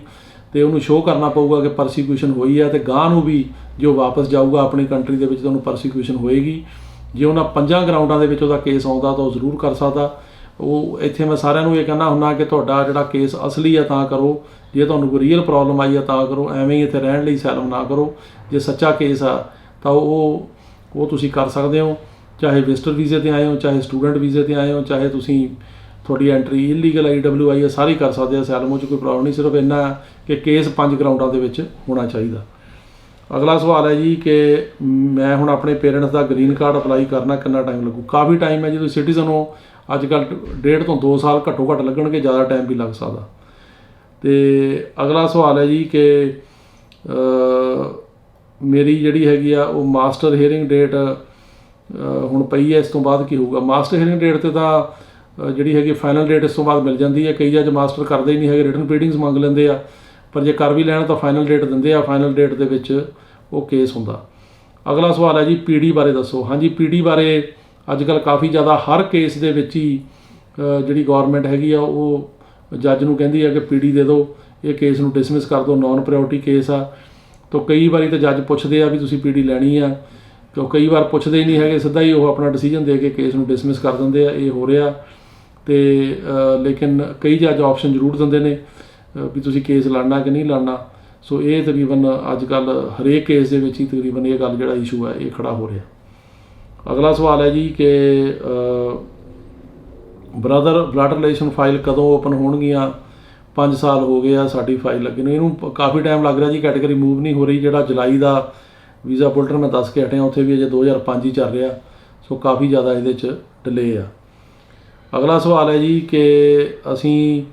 ਅਤੇ ਉਹਨੂੰ ਸ਼ੋਅ ਕਰਨਾ ਪਊਗਾ ਕਿ ਪਰਸੀਕਿਊਸ਼ਨ ਹੋਈ ਹੈ, ਅਤੇ ਗਾਂਹ ਨੂੰ ਵੀ ਜੋ ਵਾਪਸ ਜਾਊਗਾ ਆਪਣੀ ਕੰਟਰੀ ਦੇ ਵਿੱਚ ਤਾਂ ਉਹਨੂੰ ਪਰਸੀਕਿਊਸ਼ਨ ਹੋਏਗੀ। ਜੇ ਉਹਨਾਂ 5 ਗਰਾਊਂਡਾਂ ਦੇ ਵਿੱਚ ਉਹਦਾ ਕੇਸ ਆਉਂਦਾ ਤਾਂ ਉਹ ਜ਼ਰੂਰ ਕਰ ਸਕਦਾ। ਉਹ ਇੱਥੇ ਮੈਂ ਸਾਰਿਆਂ ਨੂੰ ਇਹ ਕਹਿੰਦਾ ਹੁੰਦਾ ਕਿ ਤੁਹਾਡਾ ਜਿਹੜਾ ਕੇਸ ਅਸਲੀ ਆ ਤਾਂ ਕਰੋ, ਜੇ ਤੁਹਾਨੂੰ ਕੋਈ ਰੀਅਲ ਪ੍ਰੋਬਲਮ ਆਈ ਆ ਤਾਂ ਕਰੋ, ਐਵੇਂ ਹੀ ਇੱਥੇ ਰਹਿਣ ਲਈ ਅਸਾਈਲਮ ਨਾ ਕਰੋ। ਜੇ ਸੱਚਾ ਕੇਸ ਆ ਤਾਂ ਉਹ ਤੁਸੀਂ ਕਰ ਸਕਦੇ ਹੋ, ਚਾਹੇ ਵਿਜ਼ਟਰ ਵੀਜ਼ੇ 'ਤੇ ਆਏ ਹੋ, ਚਾਹੇ ਸਟੂਡੈਂਟ ਵੀਜ਼ੇ 'ਤੇ ਆਏ ਹੋ, ਚਾਹੇ ਤੁਸੀਂ ਤੁਹਾਡੀ ਐਂਟਰੀ ਇਲੀਗਲ IWI ਆ, ਸਾਰੇ ਕਰ ਸਕਦੇ ਆ ਅਸਾਈਲਮ 'ਚ, ਕੋਈ ਪ੍ਰੋਬਲਮ ਨਹੀਂ। ਸਿਰਫ ਇੰਨਾ ਕਿ ਕੇਸ 5 ਗਰਾਊਂਡਾਂ ਦੇ ਵਿੱਚ ਹੋਣਾ ਚਾਹੀਦਾ। ਅਗਲਾ ਸਵਾਲ ਹੈ ਜੀ ਕਿ ਮੈਂ ਹੁਣ ਆਪਣੇ ਪੇਰੈਂਟਸ ਦਾ ਗ੍ਰੀਨ ਕਾਰਡ ਅਪਲਾਈ ਕਰਨਾ, ਕਿੰਨਾ ਟਾਈਮ ਲੱਗੂ? ਕਾਫੀ ਟਾਈਮ ਹੈ। ਜਦੋਂ ਸਿਟੀਜ਼ਨ ਹੋ ਅੱਜ ਕੱਲ੍ਹ 1.5 ਤੋਂ 2 ਸਾਲ ਘੱਟੋ ਘੱਟ ਲੱਗਣਗੇ, ਜ਼ਿਆਦਾ ਟਾਈਮ ਵੀ ਲੱਗ ਸਕਦਾ। ਅਤੇ ਅਗਲਾ ਸਵਾਲ ਹੈ ਜੀ ਕਿ ਮੇਰੀ ਜਿਹੜੀ ਹੈਗੀ ਆ ਉਹ ਮਾਸਟਰ ਹੀਅਰਿੰਗ ਡੇਟ ਹੁਣ ਪਈ ਹੈ, ਇਸ ਤੋਂ ਬਾਅਦ ਕੀ ਹੋਊਗਾ? ਮਾਸਟਰ ਹੀਅਰਿੰਗ ਡੇਟ 'ਤੇ ਤਾਂ ਜਿਹੜੀ ਹੈਗੀ ਫਾਈਨਲ ਡੇਟ ਇਸ ਤੋਂ ਬਾਅਦ ਮਿਲ ਜਾਂਦੀ ਹੈ। ਕਈ ਜੱਜ ਮਾਸਟਰ ਕਰਦੇ ਹੀ ਨਹੀਂ ਹੈਗੇ, ਰਿਟਨ ਪੀਟਿੰਗਸ ਮੰਗ ਲੈਂਦੇ ਆ, ਪਰ ਜੇ ਕਰ ਵੀ ਲੈਣ ਤਾਂ ਫਾਈਨਲ ਡੇਟ ਦਿੰਦੇ ਆ। ਫਾਈਨਲ ਡੇਟ ਦੇ ਵਿੱਚ ਉਹ ਕੇਸ ਹੁੰਦਾ। ਅਗਲਾ ਸਵਾਲ ਹੈ ਜੀ PD ਬਾਰੇ ਦੱਸੋ। ਹਾਂਜੀ, PD ਬਾਰੇ ਅੱਜ ਕੱਲ੍ਹ ਕਾਫੀ ਜ਼ਿਆਦਾ ਹਰ ਕੇਸ ਦੇ ਵਿੱਚ ਹੀ ਜਿਹੜੀ ਗੌਰਮੈਂਟ ਹੈਗੀ ਆ ਉਹ ਜੱਜ ਨੂੰ ਕਹਿੰਦੀ ਹੈ ਕਿ PD ਦੇ ਦਿਓ, ਇਹ ਕੇਸ ਨੂੰ ਡਿਸਮਿਸ ਕਰ ਦਿਓ, ਨੋਨ ਪ੍ਰਾਇਓਰਟੀ ਕੇਸ ਆ। ਤਾਂ ਕਈ ਵਾਰੀ ਤਾਂ ਜੱਜ ਪੁੱਛਦੇ ਆ ਵੀ ਤੁਸੀਂ PD ਲੈਣੀ ਆ, ਕਿਉਂ ਕਈ ਵਾਰ ਪੁੱਛਦੇ ਹੀ ਨਹੀਂ ਹੈਗੇ, ਸਿੱਧਾ ਹੀ ਉਹ ਆਪਣਾ ਡਿਸੀਜਨ ਦੇ ਕੇ ਕੇਸ ਨੂੰ ਡਿਸਮਿਸ ਕਰ ਦਿੰਦੇ ਆ। ਇਹ ਹੋ ਰਿਹਾ। ਅਤੇ ਲੇਕਿਨ ਕਈ ਜੱਜ ਆਪਸ਼ਨ ਜ਼ਰੂਰ ਦਿੰਦੇ ਨੇ ਵੀ ਤੁਸੀਂ ਕੇਸ ਲੜਨਾ ਕਿ ਨਹੀਂ ਲੜਨਾ। ਸੋ ਇਹ ਤਕਰੀਬਨ ਅੱਜ ਕੱਲ੍ਹ ਹਰੇਕ ਕੇਸ ਦੇ ਵਿੱਚ ਹੀ ਤਕਰੀਬਨ ਇਹ ਗੱਲ ਜਿਹੜਾ ਇਸ਼ੂ ਹੈ ਇਹ ਖੜ੍ਹਾ ਹੋ ਰਿਹਾ। ਅਗਲਾ ਸਵਾਲ ਹੈ ਜੀ ਕਿ ਬਲੱਡ ਰਿਲੇਸ਼ਨ ਫਾਈਲ ਕਦੋਂ ਓਪਨ ਹੋਣਗੀਆਂ? 5 ਸਾਲ ਹੋ ਗਏ ਆ ਸਾਡੀ ਫਾਈਲ ਲੱਗੀ ਨੂੰ, ਇਹਨੂੰ ਕਾਫੀ ਟਾਈਮ ਲੱਗ ਰਿਹਾ ਜੀ। ਕੈਟੇਗਰੀ ਮੂਵ ਨਹੀਂ ਹੋ ਰਹੀ। ਜਿਹੜਾ ਜੁਲਾਈ ਦਾ ਵੀਜ਼ਾ ਬੁਲਟਨ ਮੈਂ ਦੱਸ ਕੇ ਹਟਿਆ, ਉੱਥੇ ਵੀ ਅਜੇ 2005 ਹੀ ਚੱਲ ਰਿਹਾ। ਸੋ ਕਾਫੀ ਜ਼ਿਆਦਾ ਇਹਦੇ 'ਚ ਡਿਲੇ ਆ। ਅਗਲਾ ਸਵਾਲ ਹੈ ਜੀ ਕਿ ਅਸੀਂ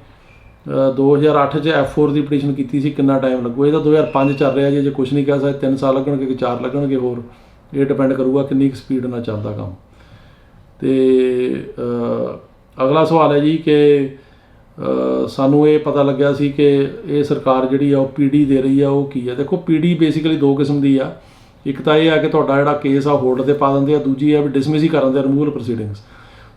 2008 'ਚ F4 ਦੀ ਪਟੀਸ਼ਨ ਕੀਤੀ ਸੀ, ਕਿੰਨਾ ਟਾਈਮ ਲੱਗੂ? ਇਹਦਾ 2005 ਚੱਲ ਰਿਹਾ ਜੀ, ਜੇ ਕੁਛ ਨਹੀਂ ਕਹਿ ਸਕਦੇ। 3 ਸਾਲ ਲੱਗਣਗੇ ਕਿ 4 ਲੱਗਣਗੇ ਹੋਰ, ਇਹ ਡਿਪੈਂਡ ਕਰੂਗਾ ਕਿੰਨੀ ਕੁ ਸਪੀਡ ਨਾਲ ਚੱਲਦਾ ਕੰਮ। ਅਤੇ ਅਗਲਾ ਸਵਾਲ ਹੈ ਜੀ ਕਿ ਸਾਨੂੰ ਇਹ ਪਤਾ ਲੱਗਿਆ ਸੀ ਕਿ ਇਹ ਸਰਕਾਰ ਜਿਹੜੀ ਆ ਉਹ PD ਦੇ ਰਹੀ ਆ, ਉਹ ਕੀ ਆ? ਦੇਖੋ, PD ਬੇਸਿਕਲੀ 2 ਕਿਸਮ ਦੀ ਆ। ਇੱਕ ਤਾਂ ਇਹ ਆ ਕਿ ਤੁਹਾਡਾ ਜਿਹੜਾ ਕੇਸ ਆ ਹੋਲਡ 'ਤੇ ਪਾ ਦਿੰਦੇ ਆ, ਦੂਜੀ ਆ ਵੀ ਡਿਸਮਿਸ ਹੀ ਕਰ ਦਿੰਦੇ ਆ, ਰਿਮੂਵਲ ਪ੍ਰੋਸੀਡਿੰਗਸ।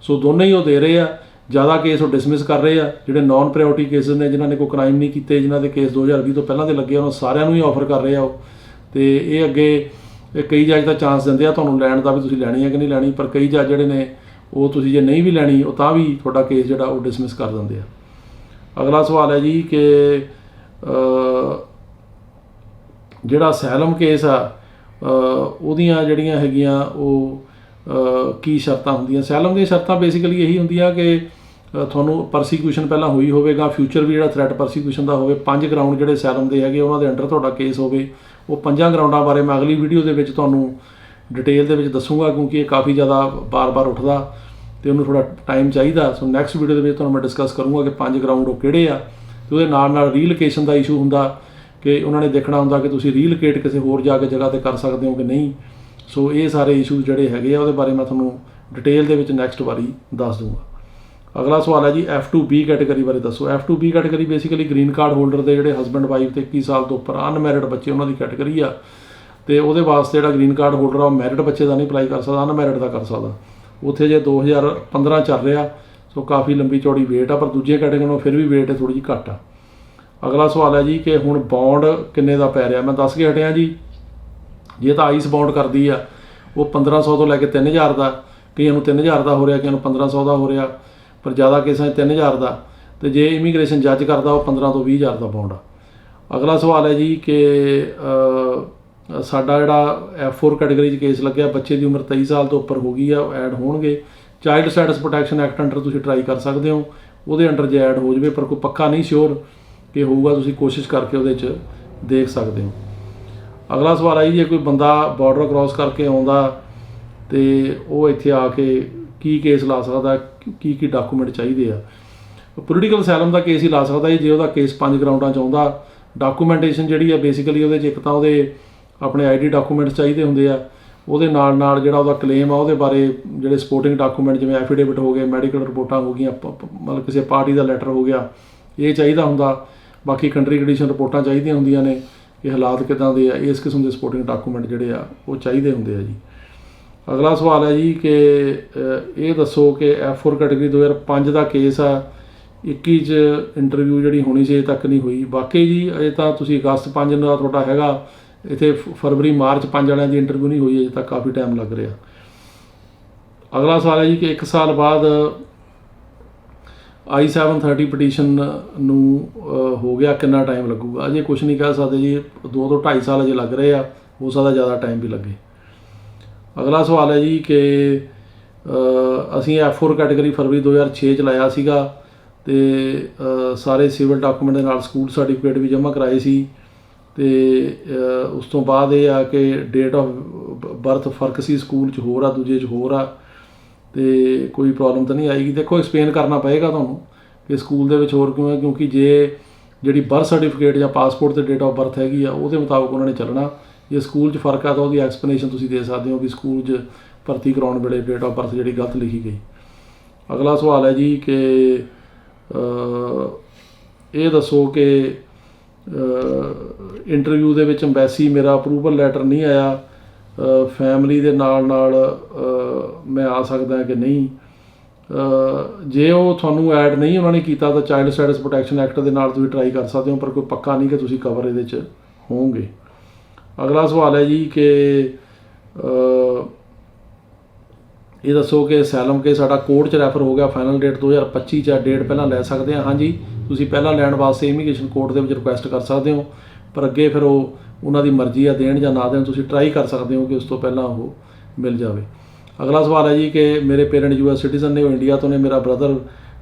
ਸੋ ਦੋਨੇ ਹੀ ਉਹ ਦੇ ਰਹੇ ਆ। ਜ਼ਿਆਦਾ ਕੇਸ ਉਹ ਡਿਸਮਿਸ ਕਰ ਰਹੇ ਆ। ਜਿਹੜੇ ਨੋਨ ਪ੍ਰਾਇਓਰਟੀ ਕੇਸਿਸ ਨੇ, ਜਿਨ੍ਹਾਂ ਨੇ ਕੋਈ ਕ੍ਰਾਈਮ ਨਹੀਂ ਕੀਤੇ, ਜਿਨ੍ਹਾਂ ਦੇ ਕੇਸ 2020 ਤੋਂ ਪਹਿਲਾਂ ਦੇ ਲੱਗੇ, ਉਹਨਾਂ ਸਾਰਿਆਂ ਨੂੰ ਹੀ ਆਫਰ ਕਰ ਰਹੇ ਆ ਉਹ। ਅਤੇ ਇਹ ਅੱਗੇ ਇਹ ਕਈ ਜੱਜ ਤਾਂ ਚਾਂਸ ਦਿੰਦੇ ਆ ਤੁਹਾਨੂੰ ਲੈਣ ਦਾ ਵੀ ਤੁਸੀਂ ਲੈਣੀ ਹੈ ਕਿ ਨਹੀਂ ਲੈਣੀ, ਪਰ ਕਈ ਜੱਜ ਜਿਹੜੇ ਨੇ ਉਹ ਤੁਸੀਂ ਜੇ ਨਹੀਂ ਵੀ ਲੈਣੀ ਉਹ ਤਾਂ ਵੀ ਤੁਹਾਡਾ ਕੇਸ ਜਿਹੜਾ ਉਹ ਡਿਸਮਿਸ ਕਰ ਦਿੰਦੇ ਆ। ਅਗਲਾ ਸਵਾਲ ਹੈ ਜੀ ਕਿ ਜਿਹੜਾ ਅਸਾਈਲਮ ਕੇਸ ਆ ਉਹਦੀਆਂ ਜਿਹੜੀਆਂ ਹੈਗੀਆਂ ਉਹ ਕੀ ਸ਼ਰਤਾਂ ਹੁੰਦੀਆਂ। ਅਸਾਈਲਮ ਦੀਆਂ ਸ਼ਰਤਾਂ ਬੇਸਿਕਲੀ ਇਹੀ ਹੁੰਦੀਆਂ ਕਿ ਤੁਹਾਨੂੰ ਪਰਸੀਕਿਊਸ਼ਨ ਪਹਿਲਾਂ ਹੋਈ ਹੋਵੇਗਾ, ਫਿਊਚਰ ਵੀ ਜਿਹੜਾ ਥ੍ਰੈਟ ਪਰਸੀਕਿਊਸ਼ਨ ਦਾ ਹੋਵੇ, 5 ਗਰਾਊਂਡ ਜਿਹੜੇ ਅਸਾਈਲਮ ਦੇ ਹੈਗੇ ਉਹਨਾਂ ਦੇ ਅੰਡਰ ਤੁਹਾਡਾ ਕੇਸ ਹੋਵੇ। ਉਹ 5 ਗਰਾਊਂਡਾਂ ਬਾਰੇ ਮੈਂ ਅਗਲੀ ਵੀਡੀਓ ਦੇ ਵਿੱਚ ਤੁਹਾਨੂੰ ਡਿਟੇਲ ਦੇ ਵਿੱਚ ਦੱਸੂਗਾ, ਕਿਉਂਕਿ ਇਹ ਕਾਫੀ ਜ਼ਿਆਦਾ ਬਾਰ-ਬਾਰ ਉੱਠਦਾ ਅਤੇ ਉਹਨੂੰ ਥੋੜ੍ਹਾ ਟਾਈਮ ਚਾਹੀਦਾ। ਸੋ ਨੈਕਸਟ ਵੀਡੀਓ ਦੇ ਵਿੱਚ ਤੁਹਾਨੂੰ ਮੈਂ ਡਿਸਕਸ ਕਰੂੰਗਾ ਕਿ 5 ਗਰਾਊਂਡ ਉਹ ਕਿਹੜੇ ਆ। ਅਤੇ ਉਹਦੇ ਨਾਲ ਰੀਲੋਕੇਸ਼ਨ ਦਾ ਇਸ਼ੂ ਹੁੰਦਾ ਕਿ ਉਹਨਾਂ ਨੇ ਦੇਖਣਾ ਹੁੰਦਾ ਕਿ ਤੁਸੀਂ ਰੀਲੋਕੇਟ ਕਿਸੇ ਹੋਰ ਜਾ ਕੇ ਜਗ੍ਹਾ 'ਤੇ ਕਰ ਸਕਦੇ ਹੋ ਕਿ ਨਹੀਂ। ਸੋ ਇਹ ਸਾਰੇ ਇਸ਼ੂਜ਼ ਜਿਹੜੇ ਹੈਗੇ ਆ ਉਹਦੇ ਬਾਰੇ ਮੈਂ ਤੁਹਾਨੂੰ ਡਿਟੇਲ ਦੇ ਵਿੱਚ ਨੈਕਸਟ ਵਾਰੀ ਦੱਸ ਦੂੰਗਾ। ਅਗਲਾ ਸਵਾਲ ਹੈ ਜੀ F2B ਕੈਟੇਗਰੀ ਬਾਰੇ ਦੱਸੋ। F2B category basically green card holder ਦੇ ਜਿਹੜੇ ਹਸਬੈਂਡ ਵਾਈਫ ਤੇ 21 ਸਾਲ ਤੋਂ ਉੱਪਰ ਅਨਮੈਰਿਡ ਬੱਚੇ ਉਹਨਾਂ ਦੀ ਕੈਟੇਗਰੀ ਆ। ਅਤੇ ਉਹਦੇ ਵਾਸਤੇ ਜਿਹੜਾ ਗ੍ਰੀਨ ਕਾਰਡ ਹੋਲਡਰ ਆ ਉਹ ਮੈਰਿਡ ਬੱਚੇ ਦਾ ਨਹੀਂ ਅਪਲਾਈ ਕਰ ਸਕਦਾ, ਅਨਮੈਰਿਡ ਦਾ ਕਰ ਸਕਦਾ। ਉੱਥੇ ਜੇ 2015 ਚੱਲ ਰਿਹਾ, ਸੋ ਕਾਫੀ ਲੰਬੀ ਚੌੜੀ ਵੇਟ ਆ, ਪਰ ਦੂਜੀਆਂ ਕੈਟੇਗਰੀ ਨਾਲੋਂ ਫਿਰ ਵੀ ਵੇਟ ਥੋੜ੍ਹੀ ਜਿਹੀ ਘੱਟ ਆ। ਅਗਲਾ ਸਵਾਲ ਹੈ ਜੀ ਕਿ ਹੁਣ ਬੌਂਡ ਕਿੰਨੇ ਦਾ ਪੈ ਰਿਹਾ। ਮੈਂ ਦੱਸ ਕੇ ਹਟਿਆ ਜੀ, ਜੇ ਤਾਂ ਆਈਸ ਬੌਂਡ ਕਰਦੀ ਆ ਉਹ 1500 ਤੋਂ ਲੈ ਕੇ 3000 ਦਾ, ਕਈਆਂ ਨੂੰ 3000 ਦਾ ਹੋ ਰਿਹਾ, ਕਈਆਂ ਨੂੰ 1500 ਦਾ ਹੋ ਰਿਹਾ, ਪਰ ਜ਼ਿਆਦਾ ਕੇਸਾਂ 'ਚ 3000 ਦਾ। ਅਤੇ ਜੇ ਇਮੀਗ੍ਰੇਸ਼ਨ ਜੱਜ ਕਰਦਾ ਉਹ 15 ਤੋਂ 20000 ਦਾ ਬੌਂਡ ਆ। ਅਗਲਾ ਸਵਾਲ ਹੈ ਜੀ ਕਿ ਸਾਡਾ ਜਿਹੜਾ F4 ਕੈਟੇਗਰੀ 'ਚ ਕੇਸ ਲੱਗਿਆ, ਬੱਚੇ ਦੀ ਉਮਰ 23 ਸਾਲ ਤੋਂ ਉੱਪਰ ਹੋ ਗਈ ਆ, ਐਡ ਹੋਣਗੇ। Child stats protection act under ਤੁਸੀਂ ਟਰਾਈ ਕਰ ਸਕਦੇ ਹੋ, ਉਹਦੇ ਅੰਡਰ ਜੇ ਐਡ ਹੋ ਜਾਵੇ, ਪਰ ਕੋਈ ਪੱਕਾ ਨਹੀਂ ਸ਼ੋਰ ਕਿ ਹੋਊਗਾ, ਤੁਸੀਂ ਕੋਸ਼ਿਸ਼ ਕਰਕੇ ਉਹਦੇ 'ਚ ਦੇਖ ਸਕਦੇ ਹੋ। ਅਗਲਾ ਸਵਾਲ ਹੈ ਜੀ ਜੇ ਕੋਈ ਬੰਦਾ ਬਾਰਡਰ ਕ੍ਰੋਸ ਕਰਕੇ ਆਉਂਦਾ ਅਤੇ ਉਹ ਇੱਥੇ ਆ ਕੇ ਕੀ ਕੇਸ ਲਾ ਸਕਦਾ, ਕੀ ਡਾਕੂਮੈਂਟ ਚਾਹੀਦੇ ਆ। ਪੋਲੀਟੀਕਲ ਅਸਾਈਲਮ ਦਾ ਕੇਸ ਹੀ ਲਾ ਸਕਦਾ ਜੀ ਜੇ ਉਹਦਾ ਕੇਸ 5 ਗਰਾਊਂਡਾਂ 'ਚ ਆਉਂਦਾ। ਡਾਕੂਮੈਂਟੇਸ਼ਨ ਜਿਹੜੀ ਆ ਬੇਸਿਕਲੀ ਉਹਦੇ 'ਚ ਇੱਕ ਤਾਂ ਉਹਦੇ ਆਪਣੇ ID ਡਾਕੂਮੈਂਟਸ ਚਾਹੀਦੇ ਹੁੰਦੇ ਆ, ਉਹਦੇ ਨਾਲ ਜਿਹੜਾ ਉਹਦਾ ਕਲੇਮ ਆ ਉਹਦੇ ਬਾਰੇ ਜਿਹੜੇ ਸਪੋਰਟਿੰਗ ਡਾਕੂਮੈਂਟ ਜਿਵੇਂ ਐਫੀਡੇਵਿਟ ਹੋ ਗਏ, ਮੈਡੀਕਲ ਰਿਪੋਰਟਾਂ ਹੋ ਗਈਆਂ, ਮਤਲਬ ਕਿਸੇ ਪਾਰਟੀ ਦਾ ਲੈਟਰ ਹੋ ਗਿਆ, ਇਹ ਚਾਹੀਦਾ ਹੁੰਦਾ। ਬਾਕੀ ਕੰਟਰੀ ਕੰਡੀਸ਼ਨ ਰਿਪੋਰਟਾਂ ਚਾਹੀਦੀਆਂ ਹੁੰਦੀਆਂ ਨੇ ਕਿ ਹਾਲਾਤ ਕਿੱਦਾਂ ਦੇ ਆ, ਇਸ ਕਿਸਮ ਦੇ ਸਪੋਰਟਿੰਗ ਡਾਕੂਮੈਂਟ ਜਿਹੜੇ ਆ ਉਹ ਚਾਹੀਦੇ ਹੁੰਦੇ ਆ ਜੀ। ਅਗਲਾ ਸਵਾਲ ਹੈ ਜੀ ਕਿ ਇਹ ਦੱਸੋ ਕਿ F4 ਕੈਟੇਗਰੀ 2005 ਦਾ ਕੇਸ ਆ, 21 'ਚ ਇੰਟਰਵਿਊ ਜਿਹੜੀ ਹੋਣੀ ਸੀ ਅਜੇ ਤੱਕ ਨਹੀਂ ਹੋਈ। ਬਾਕੀ ਜੀ ਅਜੇ ਤਾਂ ਤੁਸੀਂ ਅਗਸਤ 5 ਦਾ ਤੁਹਾਡਾ ਹੈਗਾ, ਇੱਥੇ ਫਰਵਰੀ ਮਾਰਚ 5 ਵਾਲਿਆਂ ਦੀ ਇੰਟਰਵਿਊ ਨਹੀਂ ਹੋਈ, ਅਜੇ ਤੱਕ ਕਾਫੀ ਟਾਈਮ ਲੱਗ ਰਿਹਾ। ਅਗਲਾ ਸਵਾਲ ਹੈ ਜੀ ਕਿ 1 ਸਾਲ ਬਾਅਦ I-730 ਪਟੀਸ਼ਨ ਨੂੰ ਹੋ ਗਿਆ, ਕਿੰਨਾ ਟਾਈਮ ਲੱਗੂਗਾ। ਅਜੇ ਕੁਛ ਨਹੀਂ ਕਹਿ ਸਕਦੇ ਜੀ, 2 ਤੋਂ 2.5 ਸਾਲ ਅਜੇ ਲੱਗ ਰਹੇ ਆ, ਹੋ ਸਕਦਾ ਜ਼ਿਆਦਾ ਟਾਈਮ ਵੀ ਲੱਗੇ। ਅਗਲਾ ਸਵਾਲ ਹੈ ਜੀ ਕਿ ਅਸੀਂ F4 ਕੈਟੇਗਰੀ ਫਰਵਰੀ 2006 'ਚ ਲਾਇਆ ਸੀਗਾ ਅਤੇ ਸਾਰੇ ਸਿਵਲ ਡਾਕੂਮੈਂਟ ਦੇ ਨਾਲ ਸਕੂਲ ਸਰਟੀਫਿਕੇਟ ਵੀ ਜਮ੍ਹਾਂ ਕਰਾਏ ਸੀ। ਅਤੇ ਉਸ ਤੋਂ ਬਾਅਦ ਇਹ ਆ ਕਿ ਡੇਟ ਆਫ ਬਰਥ ਫਰਕ ਸੀ, ਸਕੂਲ 'ਚ ਹੋਰ ਆ, ਦੂਜੇ 'ਚ ਹੋਰ ਆ, ਅਤੇ ਕੋਈ ਪ੍ਰੋਬਲਮ ਤਾਂ ਨਹੀਂ ਆਏਗੀ। ਦੇਖੋ ਐਕਸਪਲੇਨ ਕਰਨਾ ਪਏਗਾ ਤੁਹਾਨੂੰ ਕਿ ਸਕੂਲ ਦੇ ਵਿੱਚ ਹੋਰ ਕਿਉਂ ਹੈ, ਕਿਉਂਕਿ ਜੇ ਜਿਹੜੀ ਬਰਥ ਸਰਟੀਫਿਕੇਟ ਜਾਂ ਪਾਸਪੋਰਟ 'ਤੇ ਡੇਟ ਆਫ ਬਰਥ ਹੈਗੀ ਆ ਉਹਦੇ ਮੁਤਾਬਕ ਉਹਨਾਂ ਨੇ ਚੱਲਣਾ। ਜੇ ਸਕੂਲ 'ਚ ਫਰਕ ਆ ਤਾਂ ਉਹਦੀ ਐਕਸਪਲੇਨੇਸ਼ਨ ਤੁਸੀਂ ਦੇ ਸਕਦੇ ਹੋ ਵੀ ਸਕੂਲ 'ਚ ਭਰਤੀ ਕਰਾਉਣ ਵੇਲੇ ਡੇਟ ਆਫ ਬਰਥ ਜਿਹੜੀ ਗਲਤ ਲਿਖੀ ਗਈ। ਅਗਲਾ ਸਵਾਲ ਹੈ ਜੀ ਕਿ ਇਹ ਦੱਸੋ ਕਿ ਇੰਟਰਵਿਊ ਦੇ ਵਿੱਚ ਅੰਬੈਸੀ ਮੇਰਾ ਅਪਰੂਵਲ ਲੈਟਰ ਨਹੀਂ ਆਇਆ, ਫੈਮਿਲੀ ਦੇ ਨਾਲ ਮੈਂ ਆ ਸਕਦਾ ਕਿ ਨਹੀਂ। ਜੇ ਉਹ ਤੁਹਾਨੂੰ ਐਡ ਨਹੀਂ ਉਹਨਾਂ ਨੇ ਕੀਤਾ ਤਾਂ ਚਾਈਲਡ ਸਟੈਟਸ ਪ੍ਰੋਟੈਕਸ਼ਨ ਐਕਟ ਦੇ ਨਾਲ ਤੁਸੀਂ ਟਰਾਈ ਕਰ ਸਕਦੇ ਹੋ, ਪਰ ਕੋਈ ਪੱਕਾ ਨਹੀਂ ਕਿ ਤੁਸੀਂ ਕਵਰ ਇਹਦੇ 'ਚ ਹੋਵੋਗੇ। ਅਗਲਾ ਸਵਾਲ ਹੈ ਜੀ ਕਿ ਇਹ ਦੱਸੋ ਕਿ ਅਸਾਈਲਮ ਕੇ ਸਾਡਾ ਕੋਰਟ 'ਚ ਰੈਫਰ ਹੋ ਗਿਆ, ਫਾਈਨਲ ਡੇਟ 2025 'ਚ ਡੇਟ ਪਹਿਲਾਂ ਲੈ ਸਕਦੇ ਹਾਂ। ਹਾਂਜੀ, ਤੁਸੀਂ ਪਹਿਲਾਂ ਲੈਣ ਵਾਸਤੇ ਇਮੀਗ੍ਰੇਸ਼ਨ ਕੋਰਟ ਦੇ ਵਿੱਚ ਰਿਕੁਐਸਟ ਕਰ ਸਕਦੇ ਹੋ, ਪਰ ਅੱਗੇ ਫਿਰ ਉਹਨਾਂ ਦੀ ਮਰਜ਼ੀ ਆ ਦੇਣ ਜਾਂ ਨਾ ਦੇਣ, ਤੁਸੀਂ ਟਰਾਈ ਕਰ ਸਕਦੇ ਹੋ ਕਿ ਉਸ ਤੋਂ ਪਹਿਲਾਂ ਉਹ ਮਿਲ ਜਾਵੇ। ਅਗਲਾ ਸਵਾਲ ਹੈ ਜੀ ਕਿ ਮੇਰੇ ਪੇਰੈਂਟ US ਸਿਟੀਜ਼ਨ ਨੇ, ਉਹ ਇੰਡੀਆ ਤੋਂ ਨੇ, ਮੇਰਾ ਬ੍ਰਦਰ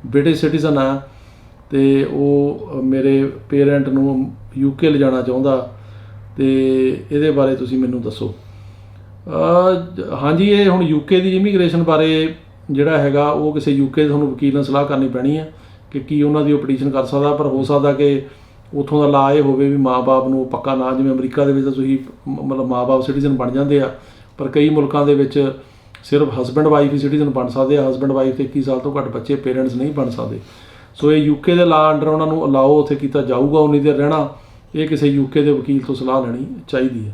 ਬ੍ਰਿਟਿਸ਼ ਸਿਟੀਜ਼ਨ ਆ ਅਤੇ ਉਹ ਮੇਰੇ ਪੇਰੈਂਟ ਨੂੰ UK ਲਿਜਾਣਾ ਚਾਹੁੰਦਾ, ਅਤੇ ਇਹਦੇ ਬਾਰੇ ਤੁਸੀਂ ਮੈਨੂੰ ਦੱਸੋ। ਹਾਂਜੀ, ਇਹ ਹੁਣ UK ਦੀ ਇਮੀਗ੍ਰੇਸ਼ਨ ਬਾਰੇ ਜਿਹੜਾ ਹੈਗਾ ਉਹ ਕਿਸੇ UK ਦੇ ਤੁਹਾਨੂੰ ਵਕੀਲ ਨਾਲ ਸਲਾਹ ਕਰਨੀ ਪੈਣੀ ਹੈ ਕਿ ਕੀ ਉਹਨਾਂ ਦੀ ਉਹ ਪਟੀਸ਼ਨ ਕਰ ਸਕਦਾ, ਪਰ ਹੋ ਸਕਦਾ ਕਿ ਉੱਥੋਂ ਦਾ ਲਾ ਇਹ ਹੋਵੇ ਵੀ ਮਾਂ-ਬਾਪ ਨੂੰ ਪੱਕਾ ਨਾ, ਜਿਵੇਂ ਅਮਰੀਕਾ ਦੇ ਵਿੱਚ ਤਾਂ ਤੁਸੀਂ ਮਤਲਬ ਮਾਂ-ਬਾਪ ਸਿਟੀਜ਼ਨ ਬਣ ਜਾਂਦੇ ਆ, ਪਰ ਕਈ ਮੁਲਕਾਂ ਦੇ ਵਿੱਚ ਸਿਰਫ ਹਸਬੈਂਡ ਵਾਈਫ ਹੀ ਸਿਟੀਜ਼ਨ ਬਣ ਸਕਦੇ ਆ, ਹਸਬੈਂਡ ਵਾਈਫ 'ਤੇ 21 ਸਾਲ ਤੋਂ ਘੱਟ ਬੱਚੇ ਪੇਰੈਂਟਸ ਨਹੀਂ ਬਣ ਸਕਦੇ। ਸੋ ਇਹ UK ਦੇ ਲਾ ਅੰਡਰ ਉਹਨਾਂ ਨੂੰ ਅਲਾਓ ਉੱਥੇ ਕੀਤਾ ਜਾਊਗਾ, ਉਨੀ ਦੇਰ ਰਹਿਣਾ, ਇਹ ਕਿਸੇ UK ਦੇ ਵਕੀਲ ਤੋਂ ਸਲਾਹ ਲੈਣੀ ਚਾਹੀਦੀ ਹੈ।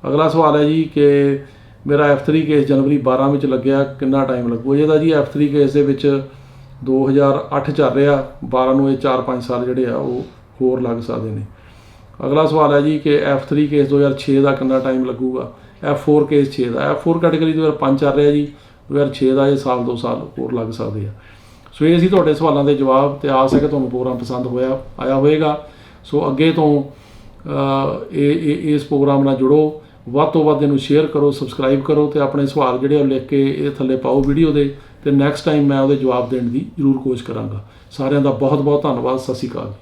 ਅਗਲਾ ਸਵਾਲ ਹੈ ਜੀ ਕਿ ਮੇਰਾ F3 ਕੇਸ ਜਨਵਰੀ 12 ਵਿੱਚ ਲੱਗਿਆ, ਕਿੰਨਾ ਟਾਈਮ ਲੱਗੂ। ਇਹਦਾ ਜੀ F3 ਕੇਸ ਦੇ ਵਿੱਚ 2008 ਚੱਲ ਰਿਹਾ, 12 ਨੂੰ ਇਹ 4-5 ਸਾਲ ਜਿਹੜੇ ਆ ਉਹ ਹੋਰ ਲੱਗ ਸਕਦੇ ਨੇ। ਅਗਲਾ ਸਵਾਲ ਹੈ ਜੀ ਕਿ F3 ਕੇਸ 2006 ਦਾ ਕਿੰਨਾ ਟਾਈਮ ਲੱਗੂਗਾ। F4 ਕੇਸ 6 ਦਾ। F4 ਕੈਟੇਗਰੀ 2005 ਚੱਲ ਰਿਹਾ ਜੀ, 2006 ਦਾ, ਇਹ ਸਾਲ 2 ਸਾਲ ਹੋਰ ਲੱਗ ਸਕਦੇ ਆ। ਸੋ ਇਹ ਸੀ ਤੁਹਾਡੇ ਸਵਾਲਾਂ ਦੇ ਜਵਾਬ, ਤੇ ਆਸ ਹੈ ਕਿ ਤੁਹਾਨੂੰ ਪ੍ਰੋਗਰਾਮ ਪਸੰਦ ਆਇਆ ਹੋਵੇਗਾ। ਸੋ ਅੱਗੇ ਤੋਂ ਇਸ ਪ੍ਰੋਗਰਾਮ ਨਾਲ ਜੁੜੋ, ਵੱਧ ਤੋਂ ਵੱਧ ਇਹਨੂੰ ਸ਼ੇਅਰ ਕਰੋ, ਸਬਸਕ੍ਰਾਈਬ ਕਰੋ, ਤੇ ਆਪਣੇ ਸਵਾਲ ਜਿਹੜੇ ਉਹ ਲਿਖ ਕੇ ਇਹ ਥੱਲੇ ਪਾਓ ਵੀਡੀਓ ਦੇ, ਤੇ ਨੈਕਸਟ ਟਾਈਮ ਮੈਂ ਉਹਦੇ ਜਵਾਬ ਦੇਣ ਦੀ ਜ਼ਰੂਰ ਕੋਸ਼ਿਸ਼ ਕਰਾਂਗਾ। ਸਾਰਿਆਂ ਦਾ ਬਹੁਤ ਬਹੁਤ ਧੰਨਵਾਦ। ਸਤਿ ਸ਼੍ਰੀ ਅਕਾਲ।